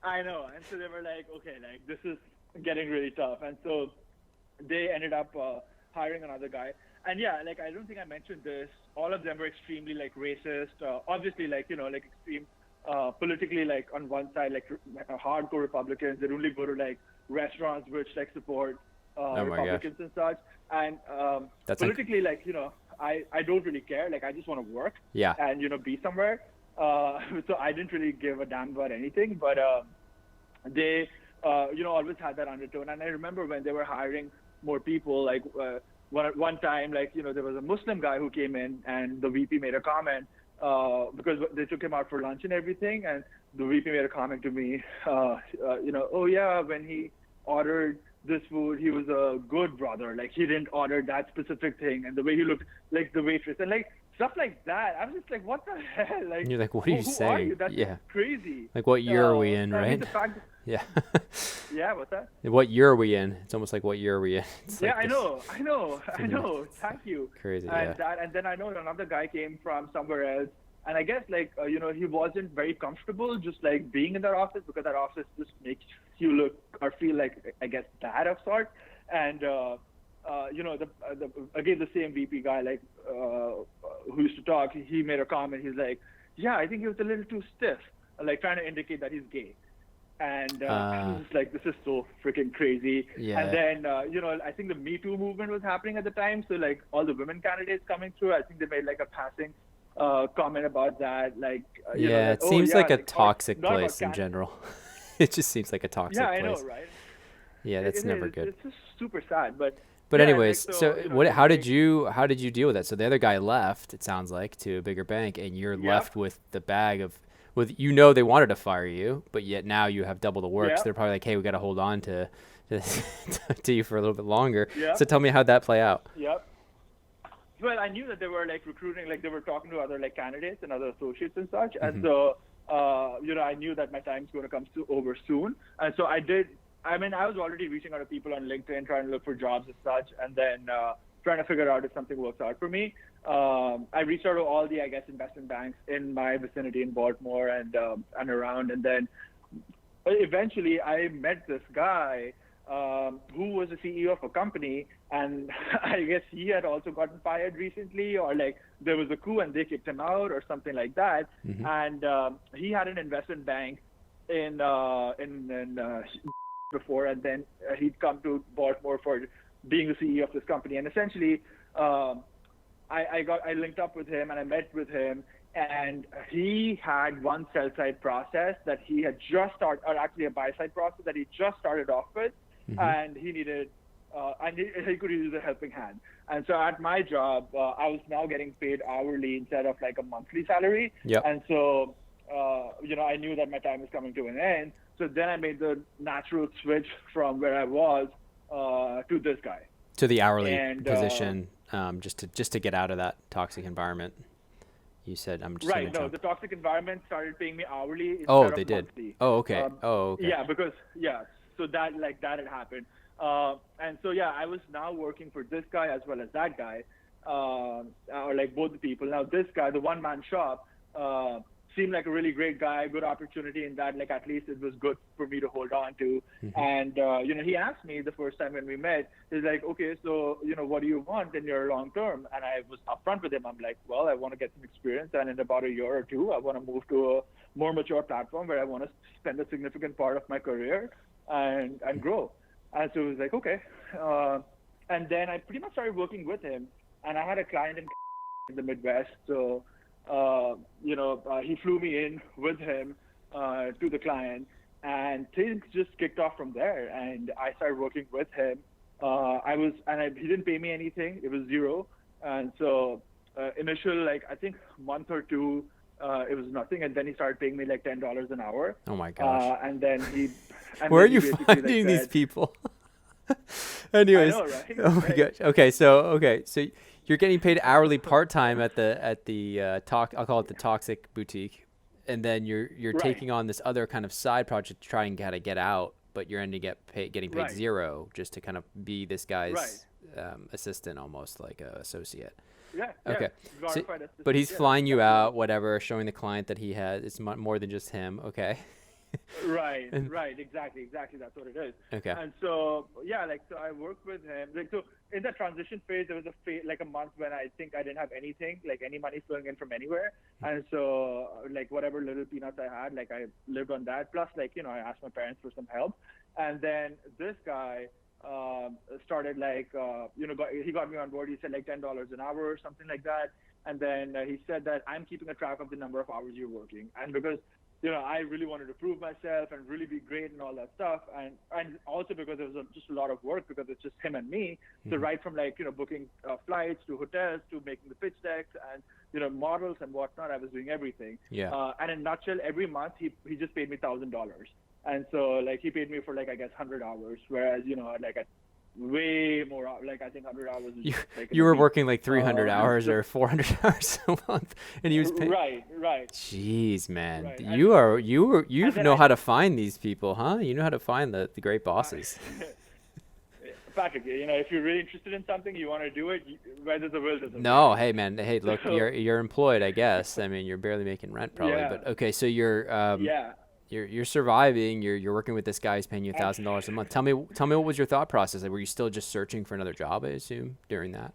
I know. And so they were like, okay, like this is getting really tough. And so they ended up hiring another guy. And yeah, like I don't think I mentioned this. All of them were extremely like racist. Obviously, like like extreme politically, like on one side, like hardcore Republicans. They only go to like restaurants which like support Republicans and such. And politically, like I don't really care. Like I just want to work. Yeah. And be somewhere. So I didn't really give a damn about anything. But they always had that undertone. And I remember when they were hiring more people, like one time, like there was a Muslim guy who came in, and the VP made a comment because they took him out for lunch and everything, and the VP made a comment to me, oh yeah, when he ordered this food, he was a good brother, like he didn't order that specific thing, and the way he looked, like the waitress, and like stuff like that. I was just like, what the hell? Like, you're like, what are you saying? Are you? That's crazy. Like, what year are we in, right? Yeah. Yeah, what's that? What year are we in? It's almost like, what year are we in? It's yeah, like I know. Thank you. Crazy, and and then I know another guy came from somewhere else, and I guess like he wasn't very comfortable just like being in that office because that office just makes you look or feel like, I guess, bad of sorts. And again, the same VP guy, like who used to talk, he made a comment. He's like, yeah, I think he was a little too stiff, like trying to indicate that he's gay. And I was just like, this is so freaking crazy. Yeah. And then, I think the Me Too movement was happening at the time. So like all the women candidates coming through, I think they made like a passing comment about that. Like, it seems like a toxic place in general. It just seems like a toxic place. Yeah, I know, right? Yeah, that's never good. It's just super sad. But anyways, how did you deal with that? So the other guy left, it sounds like, to a bigger bank, and you're left with the bag of they wanted to fire you, but yet now you have double the work. So they're probably like, hey, we got to hold on to you for a little bit longer. So tell me how'd that play out? Yep. Well, I knew that they were like recruiting, like they were talking to other like candidates and other associates and such. And so, I knew that my time's going to come over soon. And so I did. I mean, I was already reaching out to people on LinkedIn, trying to look for jobs and such, and then trying to figure out if something works out for me. I reached out to all the, I guess, investment banks in my vicinity in Baltimore and around. And then eventually I met this guy who was the CEO of a company, and I guess he had also gotten fired recently, or like there was a coup and they kicked him out or something like that. And he had an investment bank in before, and then he'd come to Baltimore for being the CEO of this company. And essentially, I linked up with him and I met with him, and he had one sell side process that he had just started, or actually a buy side process that he just started off with, and he needed, and he could use a helping hand. And so at my job, I was now getting paid hourly instead of like a monthly salary. And so, I knew that my time was coming to an end. So then I made the natural switch from where I was to this guy. To the hourly position, just to get out of that toxic environment. You said I'm just right. No, the toxic environment started paying me hourly. They did. Monthly. Oh, okay. Yeah, because so that had happened, and so I was now working for this guy as well as that guy, or like both the people. Now this guy, the one man shop, seemed like a really great guy, good opportunity in that, like at least it was good for me to hold on to. And, he asked me the first time when we met, he's like, okay, so, what do you want in your long term? And I was upfront with him. I'm like, well, I want to get some experience, and in about a year or two, I want to move to a more mature platform where I want to spend a significant part of my career and grow. And so he was like, okay. And then I pretty much started working with him, and I had a client in the Midwest. So, he flew me in with him to the client, and things just kicked off from there. And I started working with him. He didn't pay me anything. It was zero. And so initial, like, I think month or two, it was nothing, and then he started paying me like $10 an hour. Oh my gosh. And then he, Where are you basically finding these said, people? I Anyways, know, right? oh my Right. gosh. So you're getting paid hourly part time at the I'll call it the toxic boutique, and then you're Right. taking on this other kind of side project to try and get out, but you're ending getting paid Right. zero just to kind of be this Right. guy's assistant, almost like a associate. Yeah. Okay. So, Glorified assistant, but he's yeah, flying you exactly. out, whatever, showing the client that he has. It's more than just him. Okay. Right, And- right, exactly. That's what it is. Okay. And so, yeah, like, so I worked with him. Like, so in the transition phase, there was like a month when I think I didn't have anything, like any money flowing in from anywhere. And so, like, whatever little peanuts I had, like, I lived on that. Plus, like, I asked my parents for some help. And then this guy started, like, he got me on board. He said, like, $10 an hour or something like that. And then he said that I'm keeping a track of the number of hours you're working. And because I really wanted to prove myself and really be great and all that stuff. And also because there was just a lot of work because it's just him and me. So right from like, booking flights to hotels to making the pitch decks and, models and whatnot, I was doing everything. Yeah. And in a nutshell, every month he just paid me $1,000. And so like he paid me for like, I guess 100 hours. Whereas, like at way more, like I think 100 hours. You, Just, like, you were working like 300 hours or 400 hours a month, and he was paying. Right. Jeez, man, Right. you then know how to find these people, huh? You know how to find the great bosses. Patrick, if you're really interested in something, you want to do it, where there's a will, there's a way. No, hey man, hey look, So- you're employed, I guess. I mean, you're barely making rent probably, Yeah. but okay, so you're Yeah. you're surviving. You're working with this guy who's paying you $1,000 a month. Tell me what was your thought process? Like, were you still just searching for another job, I assume, during that?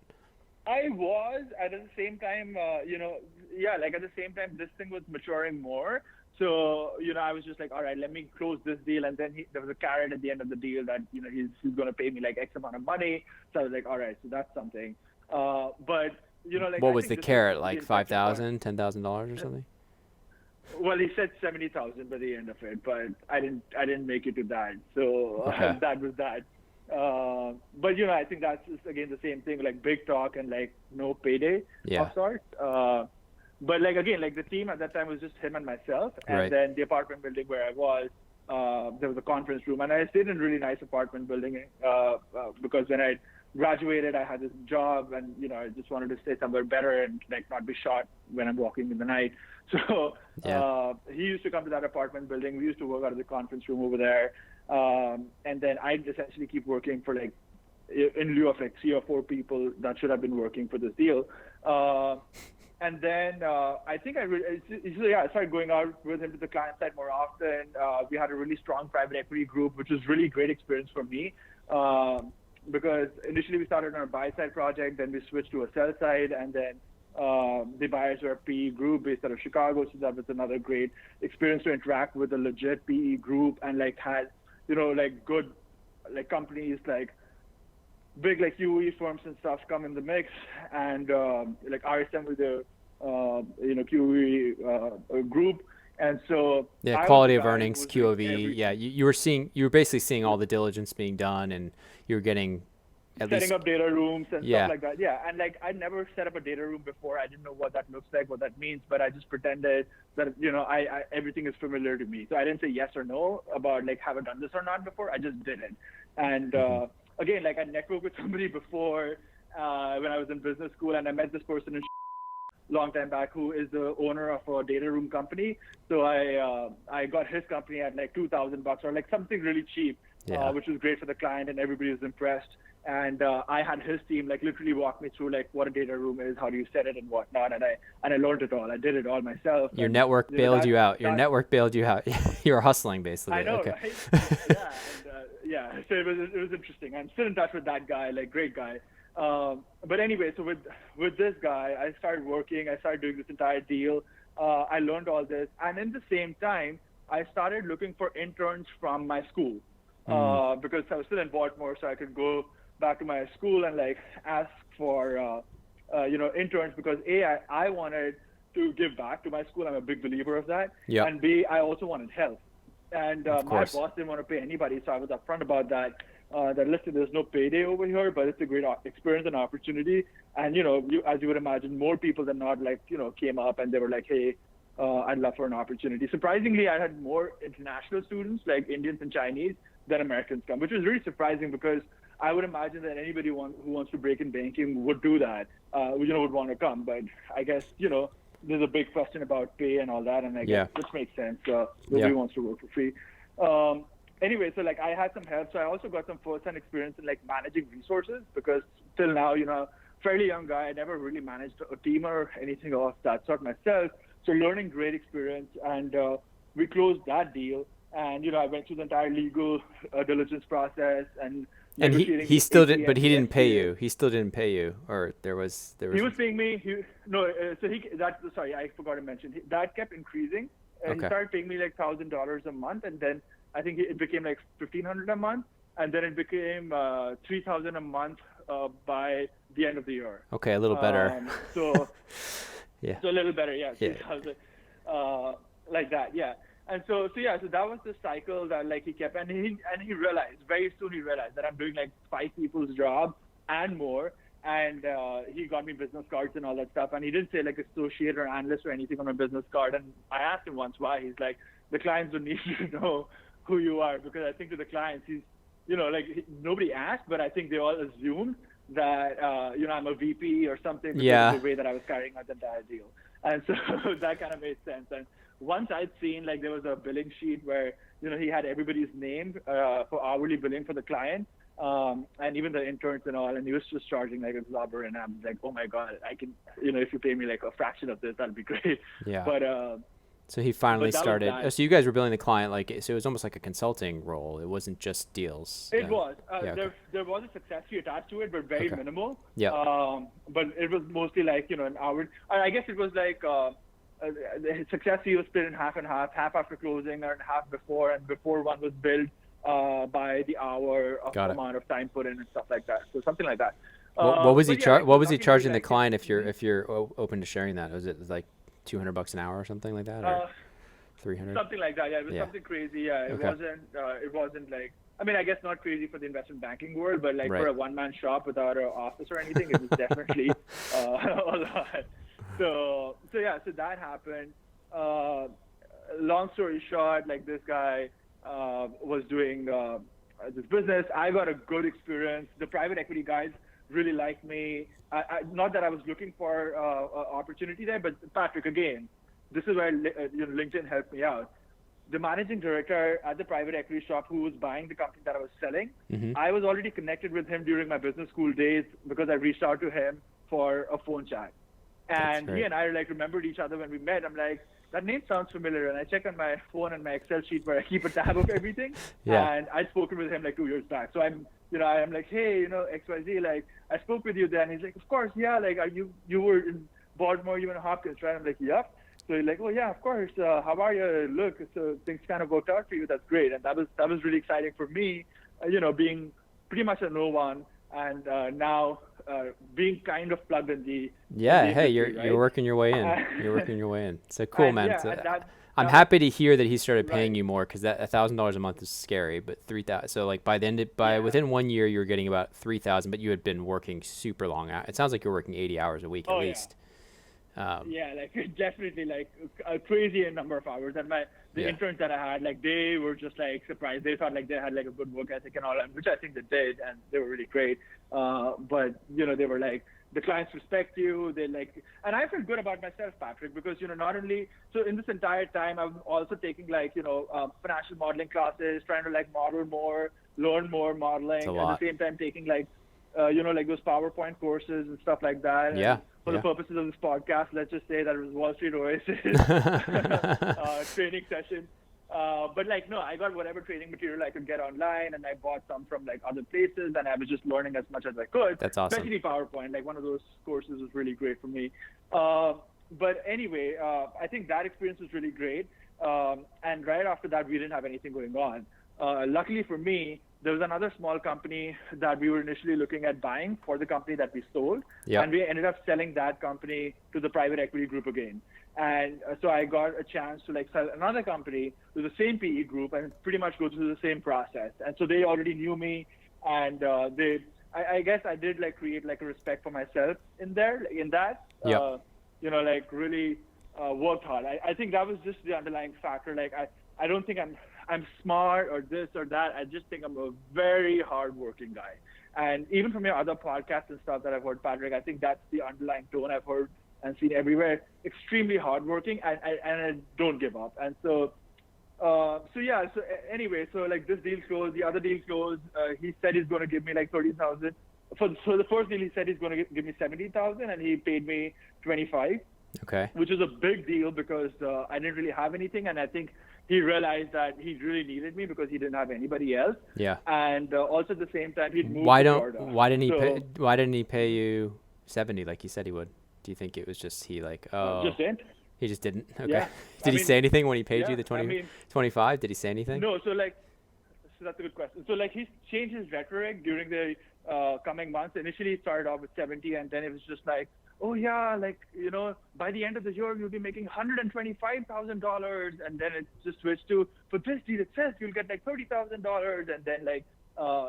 I was, at the same time, like at the same time, this thing was maturing more. So, I was just like, all right, let me close this deal. And then there was a carrot at the end of the deal that, he's going to pay me like X amount of money. So I was like, all right, so that's something. But, like, What I was think the this carrot, is like the inflection point. $5,000, $10,000 or something? Well, he said 70,000 by the end of it, but I didn't make it to that. So Okay. that was that. But I think that's just, again, the same thing, like big talk and like no payday Yeah. of sorts. But like, again, like the team at that time was just him and myself. And Right. then the apartment building where I was, there was a conference room, and I stayed in a really nice apartment building because when I graduated, I had this job, and I just wanted to stay somewhere better and like not be shot when I'm walking in the night. So Yeah. he used to come to that apartment building. We used to work out of the conference room over there, and then I'd essentially keep working for like in lieu of like 3 or 4 people that should have been working for this deal. And then I think I started going out with him to the client side more often. We had a really strong private equity group, which was really great experience for me. Because initially we started on a buy side project, then we switched to a sell side, and then the buyers were a PE group based out of Chicago, so that was another great experience to interact with a legit PE group and like had like good like companies like big like QE firms and stuff come in the mix, and like RSM with the QE group. And so Yeah, I was quality the of guy who earnings, was doing QOV. everything. Yeah, you were basically seeing all the diligence being done, and you were getting at Setting least up data rooms and Yeah. stuff like that. Yeah, and like I never set up a data room before. I didn't know what that looks like, what that means, but I just pretended that I everything is familiar to me. So I didn't say yes or no about like have I done this or not before. I just did it. And again, like I networked with somebody before when I was in business school, and I met this person in long time back who is the owner of a data room company. So I got his company at like $2,000 or like something really cheap, Yeah. which was great for the client, and everybody was impressed. And I had his team like literally walk me through like what a data room is, how do you set it and whatnot, and I learned it all. I did it all myself. your and, network bailed you out. Your network bailed you out. You were hustling basically. I know, Okay. right? Yeah. So it was interesting. I'm still in touch with that guy, like great guy. But anyway, so with this guy, I started working. I started doing this entire deal. I learned all this, and in the same time, I started looking for interns from my school because I was still in Baltimore, so I could go back to my school and like ask for interns because I wanted to give back to my school. I'm a big believer of that. Yep. And B, I also wanted help. And my course. boss didn't want to pay anybody, so I was upfront about that. That listen, there's no payday over here, but it's a great experience and opportunity. And as you would imagine, more people than not, like came up and they were like, "Hey, I'd love for an opportunity. Surprisingly, I had more international students, like Indians and Chinese, than Americans come, which was really surprising because I would imagine that anybody who wants to break in banking would do that, would want to come. But I guess, there's a big question about pay and all that, and I guess this makes sense. Nobody wants to work for free. Anyway, so like I had some help. So I also got some first-hand experience in like managing resources because till now, fairly young guy, I never really managed a team or anything of that sort myself. So learning great experience, and we closed that deal. And I went through the entire legal diligence process, and he still did, but he didn't pay you. He still didn't pay you, or there was. He was paying me. Sorry, I forgot to mention that kept increasing. He started paying me like $1,000 a month, and then I think it became like $1,500 a month, and then it became $3,000 a month by the end of the year. Okay, a little better. So yeah. So a little better, yeah. 3,000, like that, yeah. And so that was the cycle that like he kept, and he realized very soon that I'm doing like 5 people's job and more, and he got me business cards and all that stuff, and he didn't say like associate or analyst or anything on my business card, and I asked him once why. He's like, the clients don't need to know who you are, because I think to the clients he's, nobody asked, but I think they all assumed that I'm a VP or something because of the way that I was carrying out the entire deal, and so that kind of made sense. And once I'd seen like there was a billing sheet where he had everybody's name for hourly billing for the client, and even the interns and all, and he was just charging like a slobber, and I'm like, oh my god, I can, if you pay me like a fraction of this, that'd be great. Yeah. But so he finally started. So you guys were billing the client so it was almost like a consulting role. It wasn't just deals. It was. There was a success fee attached to it, but very minimal. Yeah. But it was mostly like an hour. I guess it was like. The success fee was split in half and half after closing and half before, and before one was billed by the hour of amount of time put in and stuff like that. So something like that. What was he charging the client if you're open to sharing that? Was it like $200 an hour or something like that, or 300? Something like that. Yeah, it was something crazy. Yeah, it wasn't like. I mean, I guess not crazy for the investment banking world, but like for a one-man shop without an office or anything, it was definitely a lot. So that happened. Long story short, like this guy was doing this business. I got a good experience. The private equity guys really liked me. Not that I was looking for opportunity there, but Patrick, again, this is where LinkedIn helped me out. The managing director at the private equity shop who was buying the company that I was selling, I was already connected with him during my business school days because I reached out to him for a phone chat. And he and I like remembered each other when we met. I'm like, that name sounds familiar. And I check on my phone and my Excel sheet where I keep a tab of everything. And I'd spoken with him like 2 years back. So I'm like, hey, XYZ, like I spoke with you then. He's like, of course, yeah. Like, you were in Baltimore, you were in Hopkins, right? I'm like, yep. So he's like, oh yeah, of course. How are you? Look, so things kind of worked out for you. That's great. And that was really exciting for me. Being pretty much a no one, and now being kind of plugged in the industry, you're working your way in. You're working your way in. So cool, man. I'm happy to hear that he started paying you more, because that $1,000 a month is scary. But 3,000. So like within 1 year, you were getting about 3,000, but you had been working super long hours. It sounds like you're working 80 hours a week at least. Like definitely like a crazy number of hours. And the interns that I had, like they were just like surprised. They thought like they had like a good work ethic and all that, which I think they did, and they were really great. But they were like, the clients respect you. They like, and I feel good about myself, Patrick, because not only so in this entire time I'm also taking like financial modeling classes, trying to like model more, learn more modeling, at the same time taking like like those PowerPoint courses and stuff like that. And for the purposes of this podcast, let's just say that it was Wall Street Oasis training session. But like, no, I got whatever training material I could get online, and I bought some from like other places, and I was just learning as much as I could. That's awesome. Especially PowerPoint, like one of those courses was really great for me. But anyway, I think that experience was really great. And right after that, we didn't have anything going on. Luckily for me, there was another small company that we were initially looking at buying for the company that we sold. And we ended up selling that company to the private equity group again. And so I got a chance to like sell another company to the same PE group and pretty much go through the same process. And so they already knew me, and I guess I did like create like a respect for myself in that. Like really worked hard. I think that was just the underlying factor. Like I don't think I'm smart or this or that. I just think I'm a very hardworking guy. And even from your other podcasts and stuff that I've heard, Patrick, I think that's the underlying tone I've heard and seen everywhere. Extremely hardworking, and I don't give up. And so yeah. So anyway, so like this deal closed, the other deal closed. He said he's going to give me like 30,000. For the first deal, he said he's going to give me 70,000, and he paid me 25. Okay. Which is a big deal because I didn't really have anything, and I think he realized that he really needed me because he didn't have anybody else. Yeah. And also at the same time, he'd moved to Florida. Why didn't he pay you 70 like he said he would? Do you think it was just he just didn't? He just didn't? Okay. Yeah. Did he say anything when he paid you the 25? Did he say anything? No. So that's a good question. So like he's changed his rhetoric during the coming months. Initially, he started off with 70, and then it was just like, oh yeah, like, you know, by the end of the year you'll be making $125,000, and then it just switched to, for this deal it says you'll get like $30,000, and then like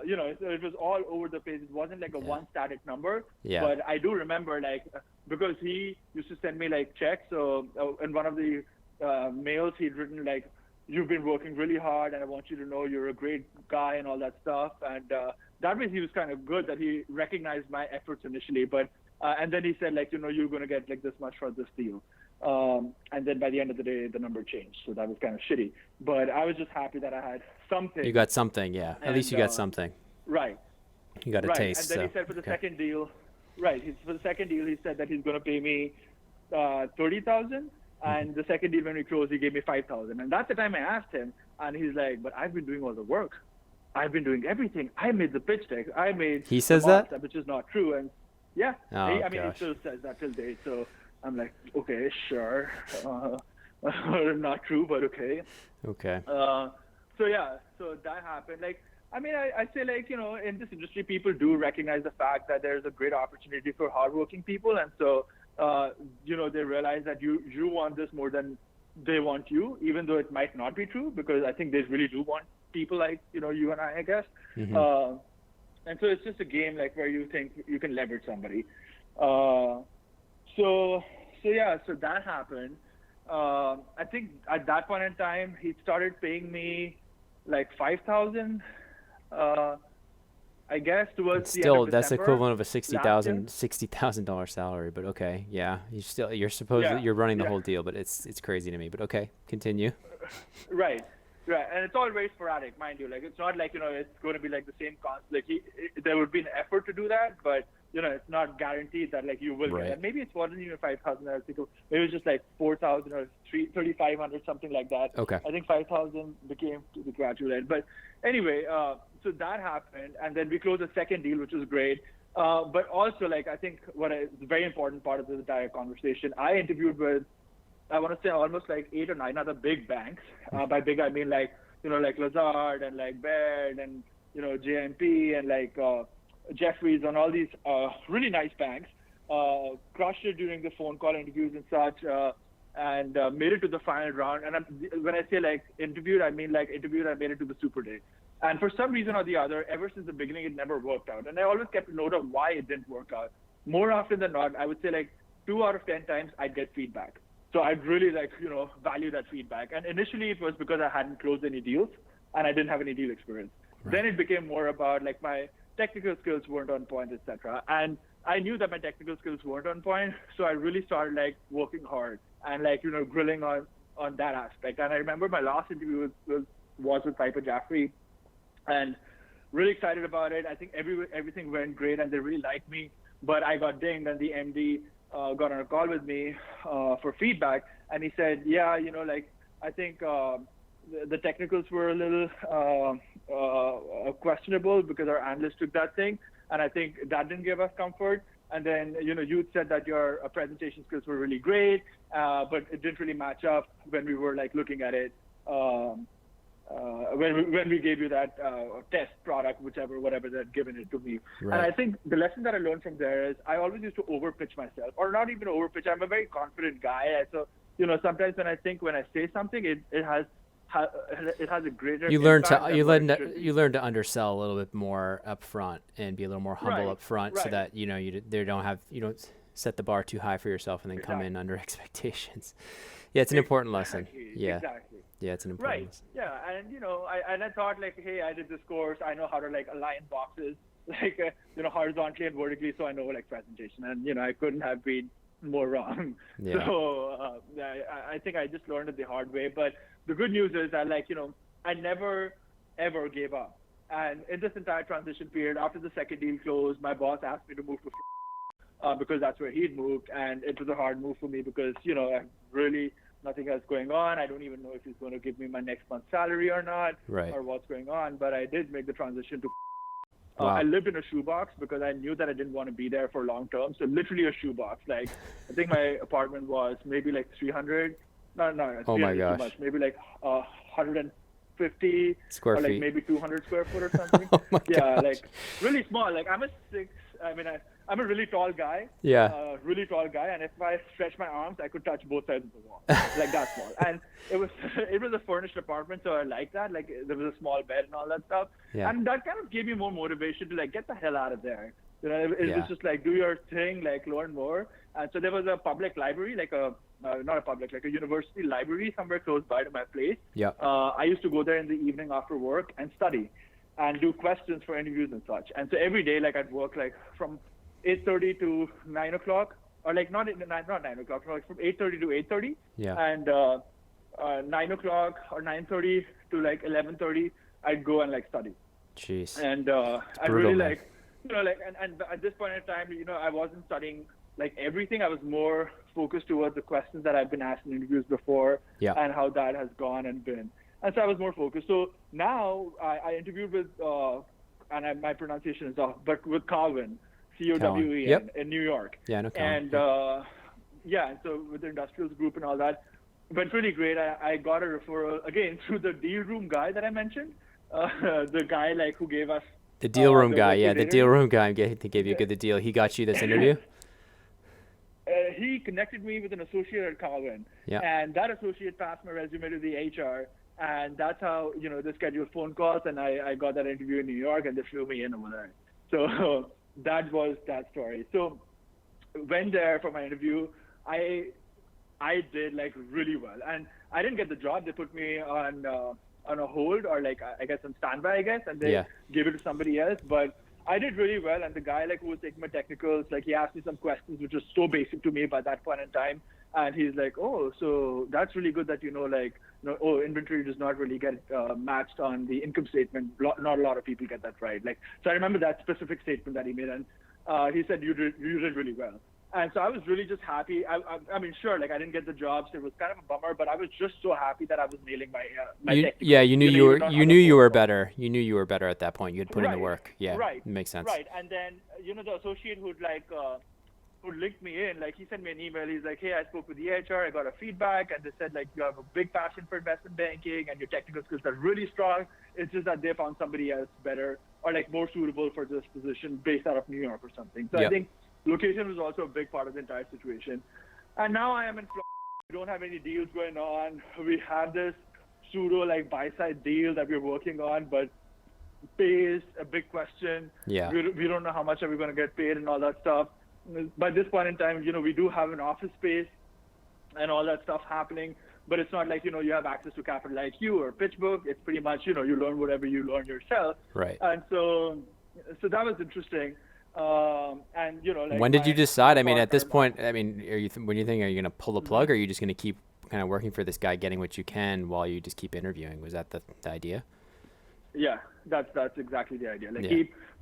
you know, so it was all over the place. It wasn't like a one static number. Yeah. But I do remember, like, because he used to send me like checks. So in one of the mails he'd written like, you've been working really hard, and I want you to know you're a great guy and all that stuff. And that way he was kind of good that he recognized my efforts initially, but. And then he said, like, you know, you're going to get like this much for this deal. And then by the end of the day, the number changed. So that was kind of shitty. But I was just happy that I had something. You got something, yeah. At least you got something. Right. You got a taste. And then he said for the second deal, for the second deal, he said that he's going to pay me 30,000. And the second deal when we closed, he gave me 5,000. And that's the time I asked him. And he's like, but I've been doing all the work. I've been doing everything. I made the pitch deck. I made. He says that? Which is not true. And yeah, he still says that till date. So I'm like, okay, sure, not true, but okay. Okay. So that happened. Like, I mean, I say, like, you know, in this industry, people do recognize the fact that there's a great opportunity for hardworking people, and so you know, they realize that you want this more than they want you, even though it might not be true, because I think they really do want people like, you know, you and I guess. Mm-hmm. And so it's just a game like where you think you can leverage somebody. So that happened. I think at that point in time, he started paying me like 5,000. I guess towards the end of December. That's equivalent of a $60,000 salary. But okay, yeah, you're running the whole deal, but it's crazy to me. But okay, continue. Right. Right, and it's all very sporadic, mind you. Like, it's not like, you know, it's going to be like the same cost. Like, there would be an effort to do that, but, you know, it's not guaranteed that, like, you will get that. Maybe it wasn't even 5,000. I think maybe it was just like 4,000 or 3,500, something like that. Okay. I think 5,000 became the gradual end. But anyway, so that happened, and then we closed the second deal, which was great. But also, like, I think what is a very important part of this entire conversation, I interviewed with, I want to say almost like 8 or 9 other big banks. By big, I mean like, you know, like Lazard and like Baird and, you know, JMP and like Jefferies and all these really nice banks. Crushed it during the phone call interviews and such, and made it to the final round. And when I say like interviewed, I mean like interviewed, I made it to the Super Day. And for some reason or the other, ever since the beginning, it never worked out. And I always kept a note of why it didn't work out. More often than not, I would say like 2 out of 10 times I'd get feedback. So I'd really like, you know, value that feedback. And initially it was because I hadn't closed any deals and I didn't have any deal experience. Right. Then it became more about like my technical skills weren't on point, etc. And I knew that my technical skills weren't on point. So I really started like working hard and like, you know, grilling on that aspect. And I remember my last interview was with Piper Jaffray, and really excited about it. I think everything went great and they really liked me, but I got dinged and the MD got on a call with me for feedback, and he said, yeah, you know, like, I think the technicals were a little questionable because our analysts took that thing, and I think that didn't give us comfort. And then, you know, you said that your presentation skills were really great, but it didn't really match up when we were like looking at it. When we gave you that test product, whatever they'd given it to me. Right. And I think the lesson that I learned from there is I always used to overpitch myself, or not even overpitch. I'm a very confident guy. So, you know, sometimes when I say something, it has a greater you learn to undersell a little bit more up front and be a little more humble up front, so that, you know, they don't have, you don't set the bar too high for yourself and then come in under expectations. Yeah, it's an important lesson. Yeah. Exactly. Yeah, it's an important lesson. Yeah, and I thought like, hey, I did this course. I know how to like align boxes, like horizontally and vertically, so I know like presentation, and I couldn't have been more wrong. Yeah. So I think I just learned it the hard way. But the good news is that I never ever gave up. And in this entire transition period, after the second deal closed, my boss asked me to move to because that's where he'd moved, and it was a hard move for me because I really nothing else going on. I don't even know if he's going to give me my next month's salary or not, or what's going on. But I did make the transition to. Wow. I lived in a shoebox because I knew that I didn't want to be there for long term. So literally a shoebox. Like I think my apartment was maybe like 300. No, 300 oh my gosh. Too much. Maybe like 150 square or like feet. maybe 200 square foot or something. Oh my yeah, gosh. like really small. Like I'm a really tall guy. Yeah. Really tall guy, and if I stretch my arms, I could touch both sides of the wall, like that small. And it was a furnished apartment, so I liked that. Like there was a small bed and all that stuff, and that kind of gave me more motivation to like get the hell out of there. It was just like do your thing, like learn more. And so there was a public library, like not a public, like a university library somewhere close by to my place. Yeah. I used to go there in the evening after work and study, and do questions for interviews and such. And so every day, like I'd work like from 8:30 to 9 o'clock, or like not 9 o'clock, like from 8:30 to 8:30. Yeah. And 9 o'clock or 9:30 to like 11:30, I'd go and like study. Jeez. And I really like, and at this point in time, I wasn't studying like everything. I was more focused towards the questions that I've been asked in interviews before, and how that has gone and been. And so I was more focused. So now I interviewed with, and my pronunciation is off, but with Cowen, Cowen, in New York. Yeah, I know Cowen. And and so with the industrials group and all that, went really great. I got a referral again through the deal room guy that I mentioned, the guy like who gave us the deal room guy. Yeah, the deal room guy gave you a good deal. He got you this interview. He connected me with an associate at Cowen, and that associate passed my resume to the HR, and that's how they scheduled phone calls, and I got that interview in New York, and they flew me in over there. So that was that story. So went there for my interview. I did like really well, and I didn't get the job. They put me on a hold, or like I guess on standby, and they gave it to somebody else. But I did really well, and the guy like who was taking my technicals, like he asked me some questions which was so basic to me by that point in time, and he's like, oh, so that's really good that inventory does not really get matched on the income statement. Not a lot of people get that right. Like, so I remember that specific statement that he made, and he said you did really well. And so I was really just happy. I mean, sure, like I didn't get the job, so it was kind of a bummer. But I was just so happy that I was nailing my technical. Yeah, you knew you were better. You knew you were better at that point. You had put in the work. Yeah, right. It makes sense. Right, and then the associate who linked me in, like he sent me an email. He's like, hey, I spoke with the HR. I got a feedback, and they said like you have a big passion for investment banking, and your technical skills are really strong. It's just that they found somebody else better or like more suitable for this position based out of New York or something. So I think location was also a big part of the entire situation. And now I am in Florida. We don't have any deals going on. We have this pseudo like buy-side deal that we're working on, but pay is a big question. Yeah. We don't know how much are we going to get paid and all that stuff. By this point in time, we do have an office space and all that stuff happening, but it's not like, you have access to Capital IQ or PitchBook. It's pretty much, you learn whatever you learn yourself. Right. And so that was interesting. And like when did you decide? I mean, at this point, I mean, are you going to pull the plug, or are you just going to keep kind of working for this guy, getting what you can while you just keep interviewing? Was that the idea? Yeah, that's exactly the idea. Like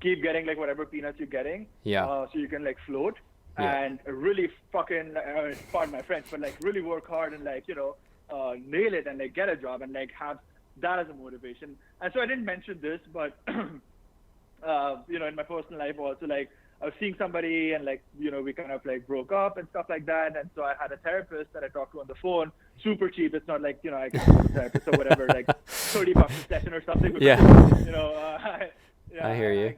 keep getting like whatever peanuts you're getting. Yeah. So you can like float and really fucking pardon my French, but like really work hard and like nail it and like get a job and like have that as a motivation. And so I didn't mention this, but in my personal life also, like I was seeing somebody and like, we kind of like broke up and stuff like that. And so I had a therapist that I talked to on the phone, super cheap. It's not like, I can go to a therapist or whatever, like $30 a session or something. Because, I hear you.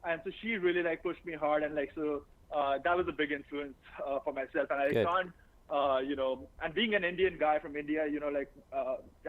And so she really like pushed me hard. And like, so that was a big influence for myself. And I found, and being an Indian guy from India,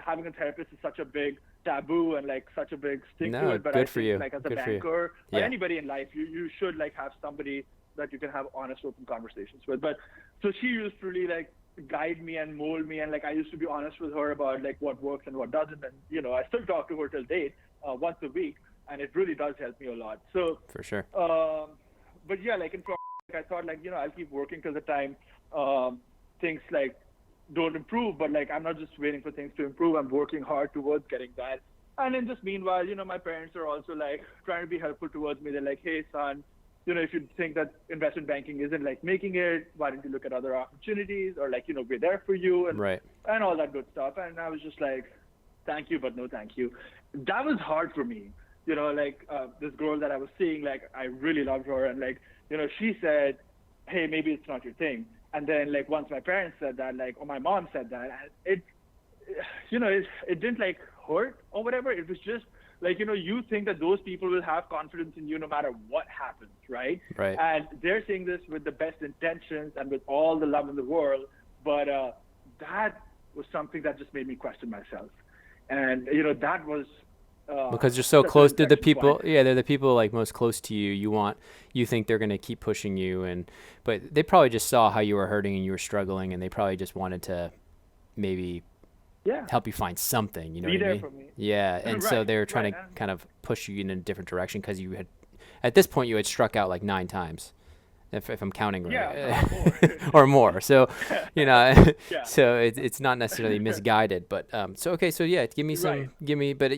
having a therapist is such a big taboo and like such a big thing to it. But I think like as a banker or anybody in life, you should like have somebody that you can have honest, open conversations with. But so she used to really like guide me and mold me, and like I used to be honest with her about like what works and what doesn't. And I still talk to her till date, once a week, and it really does help me a lot. So For sure. but yeah, like in I thought like I'll keep working till the time things like don't improve. But like I'm not just waiting for things to improve. I'm working hard towards getting that. And in this meanwhile, my parents are also like trying to be helpful towards me. They're like, hey son, if you think that investment banking isn't like making it, why don't you look at other opportunities, or like we're there for you, and Right. and all that good stuff. And I was just like, thank you, but no thank you. That was hard for me. Like this girl that I was seeing, like I really loved her, and like she said, hey, maybe it's not your thing. And then like once my parents said that, like, or my mom said that, and it didn't like hurt or whatever. It was just like you think that those people will have confidence in you no matter what happens, right? Right. And they're saying this with the best intentions and with all the love in the world, but that was something that just made me question myself. And that was because you're so such an close to the inflection people. point. Yeah, they're the people like most close to you. You think they're going to keep pushing you, but they probably just saw how you were hurting and you were struggling, and they probably just wanted to maybe Yeah. help you find something, Be what I there mean? for me. Yeah. And so Right, they were trying right. to And kind of push you in a different direction because at this point you had struck out like 9 times, if I'm counting yeah, right, more. or more. So, Yeah. so it's not necessarily misguided, but, so, okay. So yeah, Right. but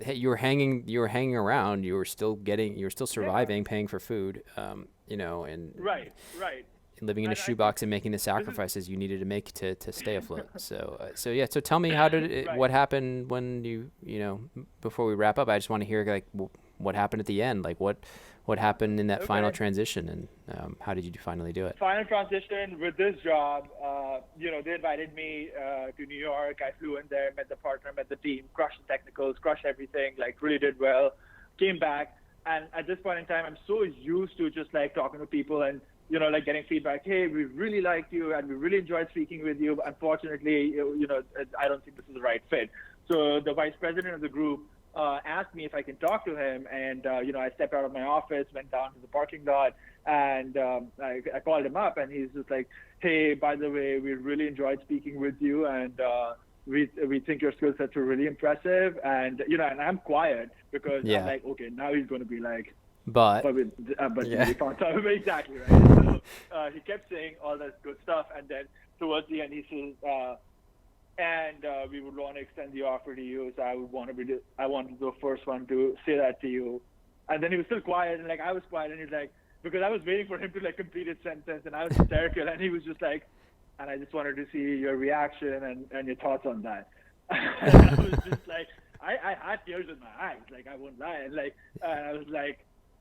hey, you were hanging around, you were still Yeah. surviving, paying for food, and Right. Right. living in a And I think shoebox and making the this is sacrifices you needed to make to stay afloat. So yeah. So tell me, how did it, right. what happened when before we wrap up? I just want to hear like what happened at the end, like what happened in that final Okay. transition, and how did you finally do it? Final transition with this job. They invited me to New York. I flew in there, met the partner, met the team, crushed the technicals, crushed everything, like really did well. Came back, and at this point in time, I'm so used to just like talking to people and like getting feedback. Hey, we really liked you, and we really enjoyed speaking with you. But unfortunately, I don't think this is the right fit. So the vice president of the group asked me if I can talk to him, and I stepped out of my office, went down to the parking lot, and I called him up, and he's just like, hey, by the way, we really enjoyed speaking with you, and we think your skill sets are really impressive. And and I'm quiet because I'm Yeah. like, okay, now he's going to be like, But but yeah. we found out exactly right. So he kept saying all that good stuff, and then towards the end he says, we would want to extend the offer to you. So I wanted to be the first one to say that to you. And then he was still quiet, and like I was quiet, and he's like, because I was waiting for him to like complete his sentence, and I was hysterical, and he was just like, and I just wanted to see your reaction and your thoughts on that. And I was just like, I had tears in my eyes, like I won't lie, and like I was like,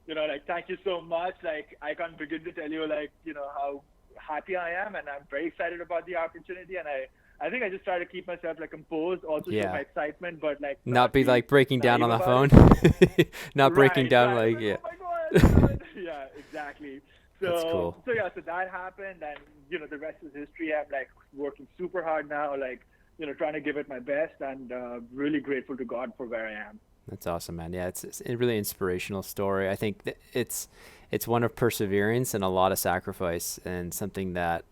like thank you so much, like I can't begin to tell you like how happy I am, and I'm very excited about the opportunity, and I think I just try to keep myself like composed, also show my Yeah. excitement, but like Not not be be like breaking down naive on the about phone. it. Not breaking Right, down right. like, Like, yeah. oh my God. Yeah, exactly. That's So, cool. so yeah, so that happened, and the rest is history. I'm like working super hard now, like trying to give it my best, and really grateful to God for where I am. That's awesome, man. Yeah, it's a really inspirational story. I think that it's one of perseverance and a lot of sacrifice, and something that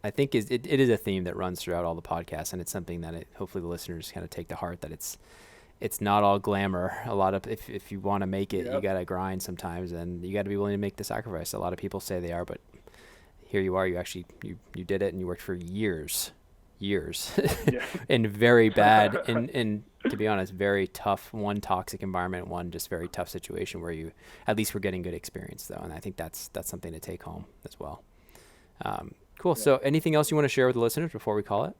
I think it is a theme that runs throughout all the podcasts, and it's something that hopefully the listeners kind of take to heart, that it's not all glamour. A lot of if you want to make it, you Yep. got to grind sometimes, and you got to be willing to make the sacrifice. A lot of people say they are, but here you are. You actually you did it, and you worked for years Yeah. in very bad and to be honest, very tough, one toxic environment, one just very tough situation where you at least were getting good experience though. And I think that's something to take home as well. Cool. Yeah. So anything else you want to share with the listeners before we call it?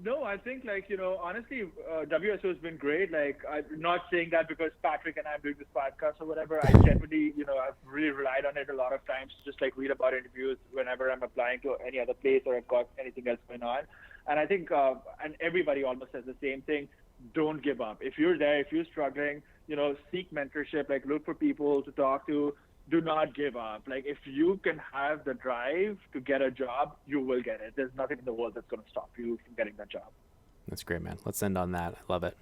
No, I think like, honestly, WSO has been great. Like, I'm not saying that because Patrick and I are doing this podcast or whatever. I generally, I've really relied on it a lot of times, just like read about interviews whenever I'm applying to any other place or I've got anything else going on. And I think, and everybody almost says the same thing. Don't give up. If you're there, if you're struggling, seek mentorship, like look for people to talk to. Do not give up. Like if you can have the drive to get a job, you will get it. There's nothing in the world that's going to stop you from getting that job. That's great, man. Let's end on that. I love it.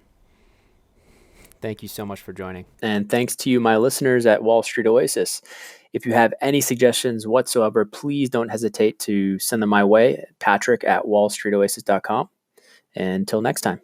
Thank you so much for joining. And thanks to you, my listeners at Wall Street Oasis. If you have any suggestions whatsoever, please don't hesitate to send them my way, Patrick at wallstreetoasis.com. Until next time.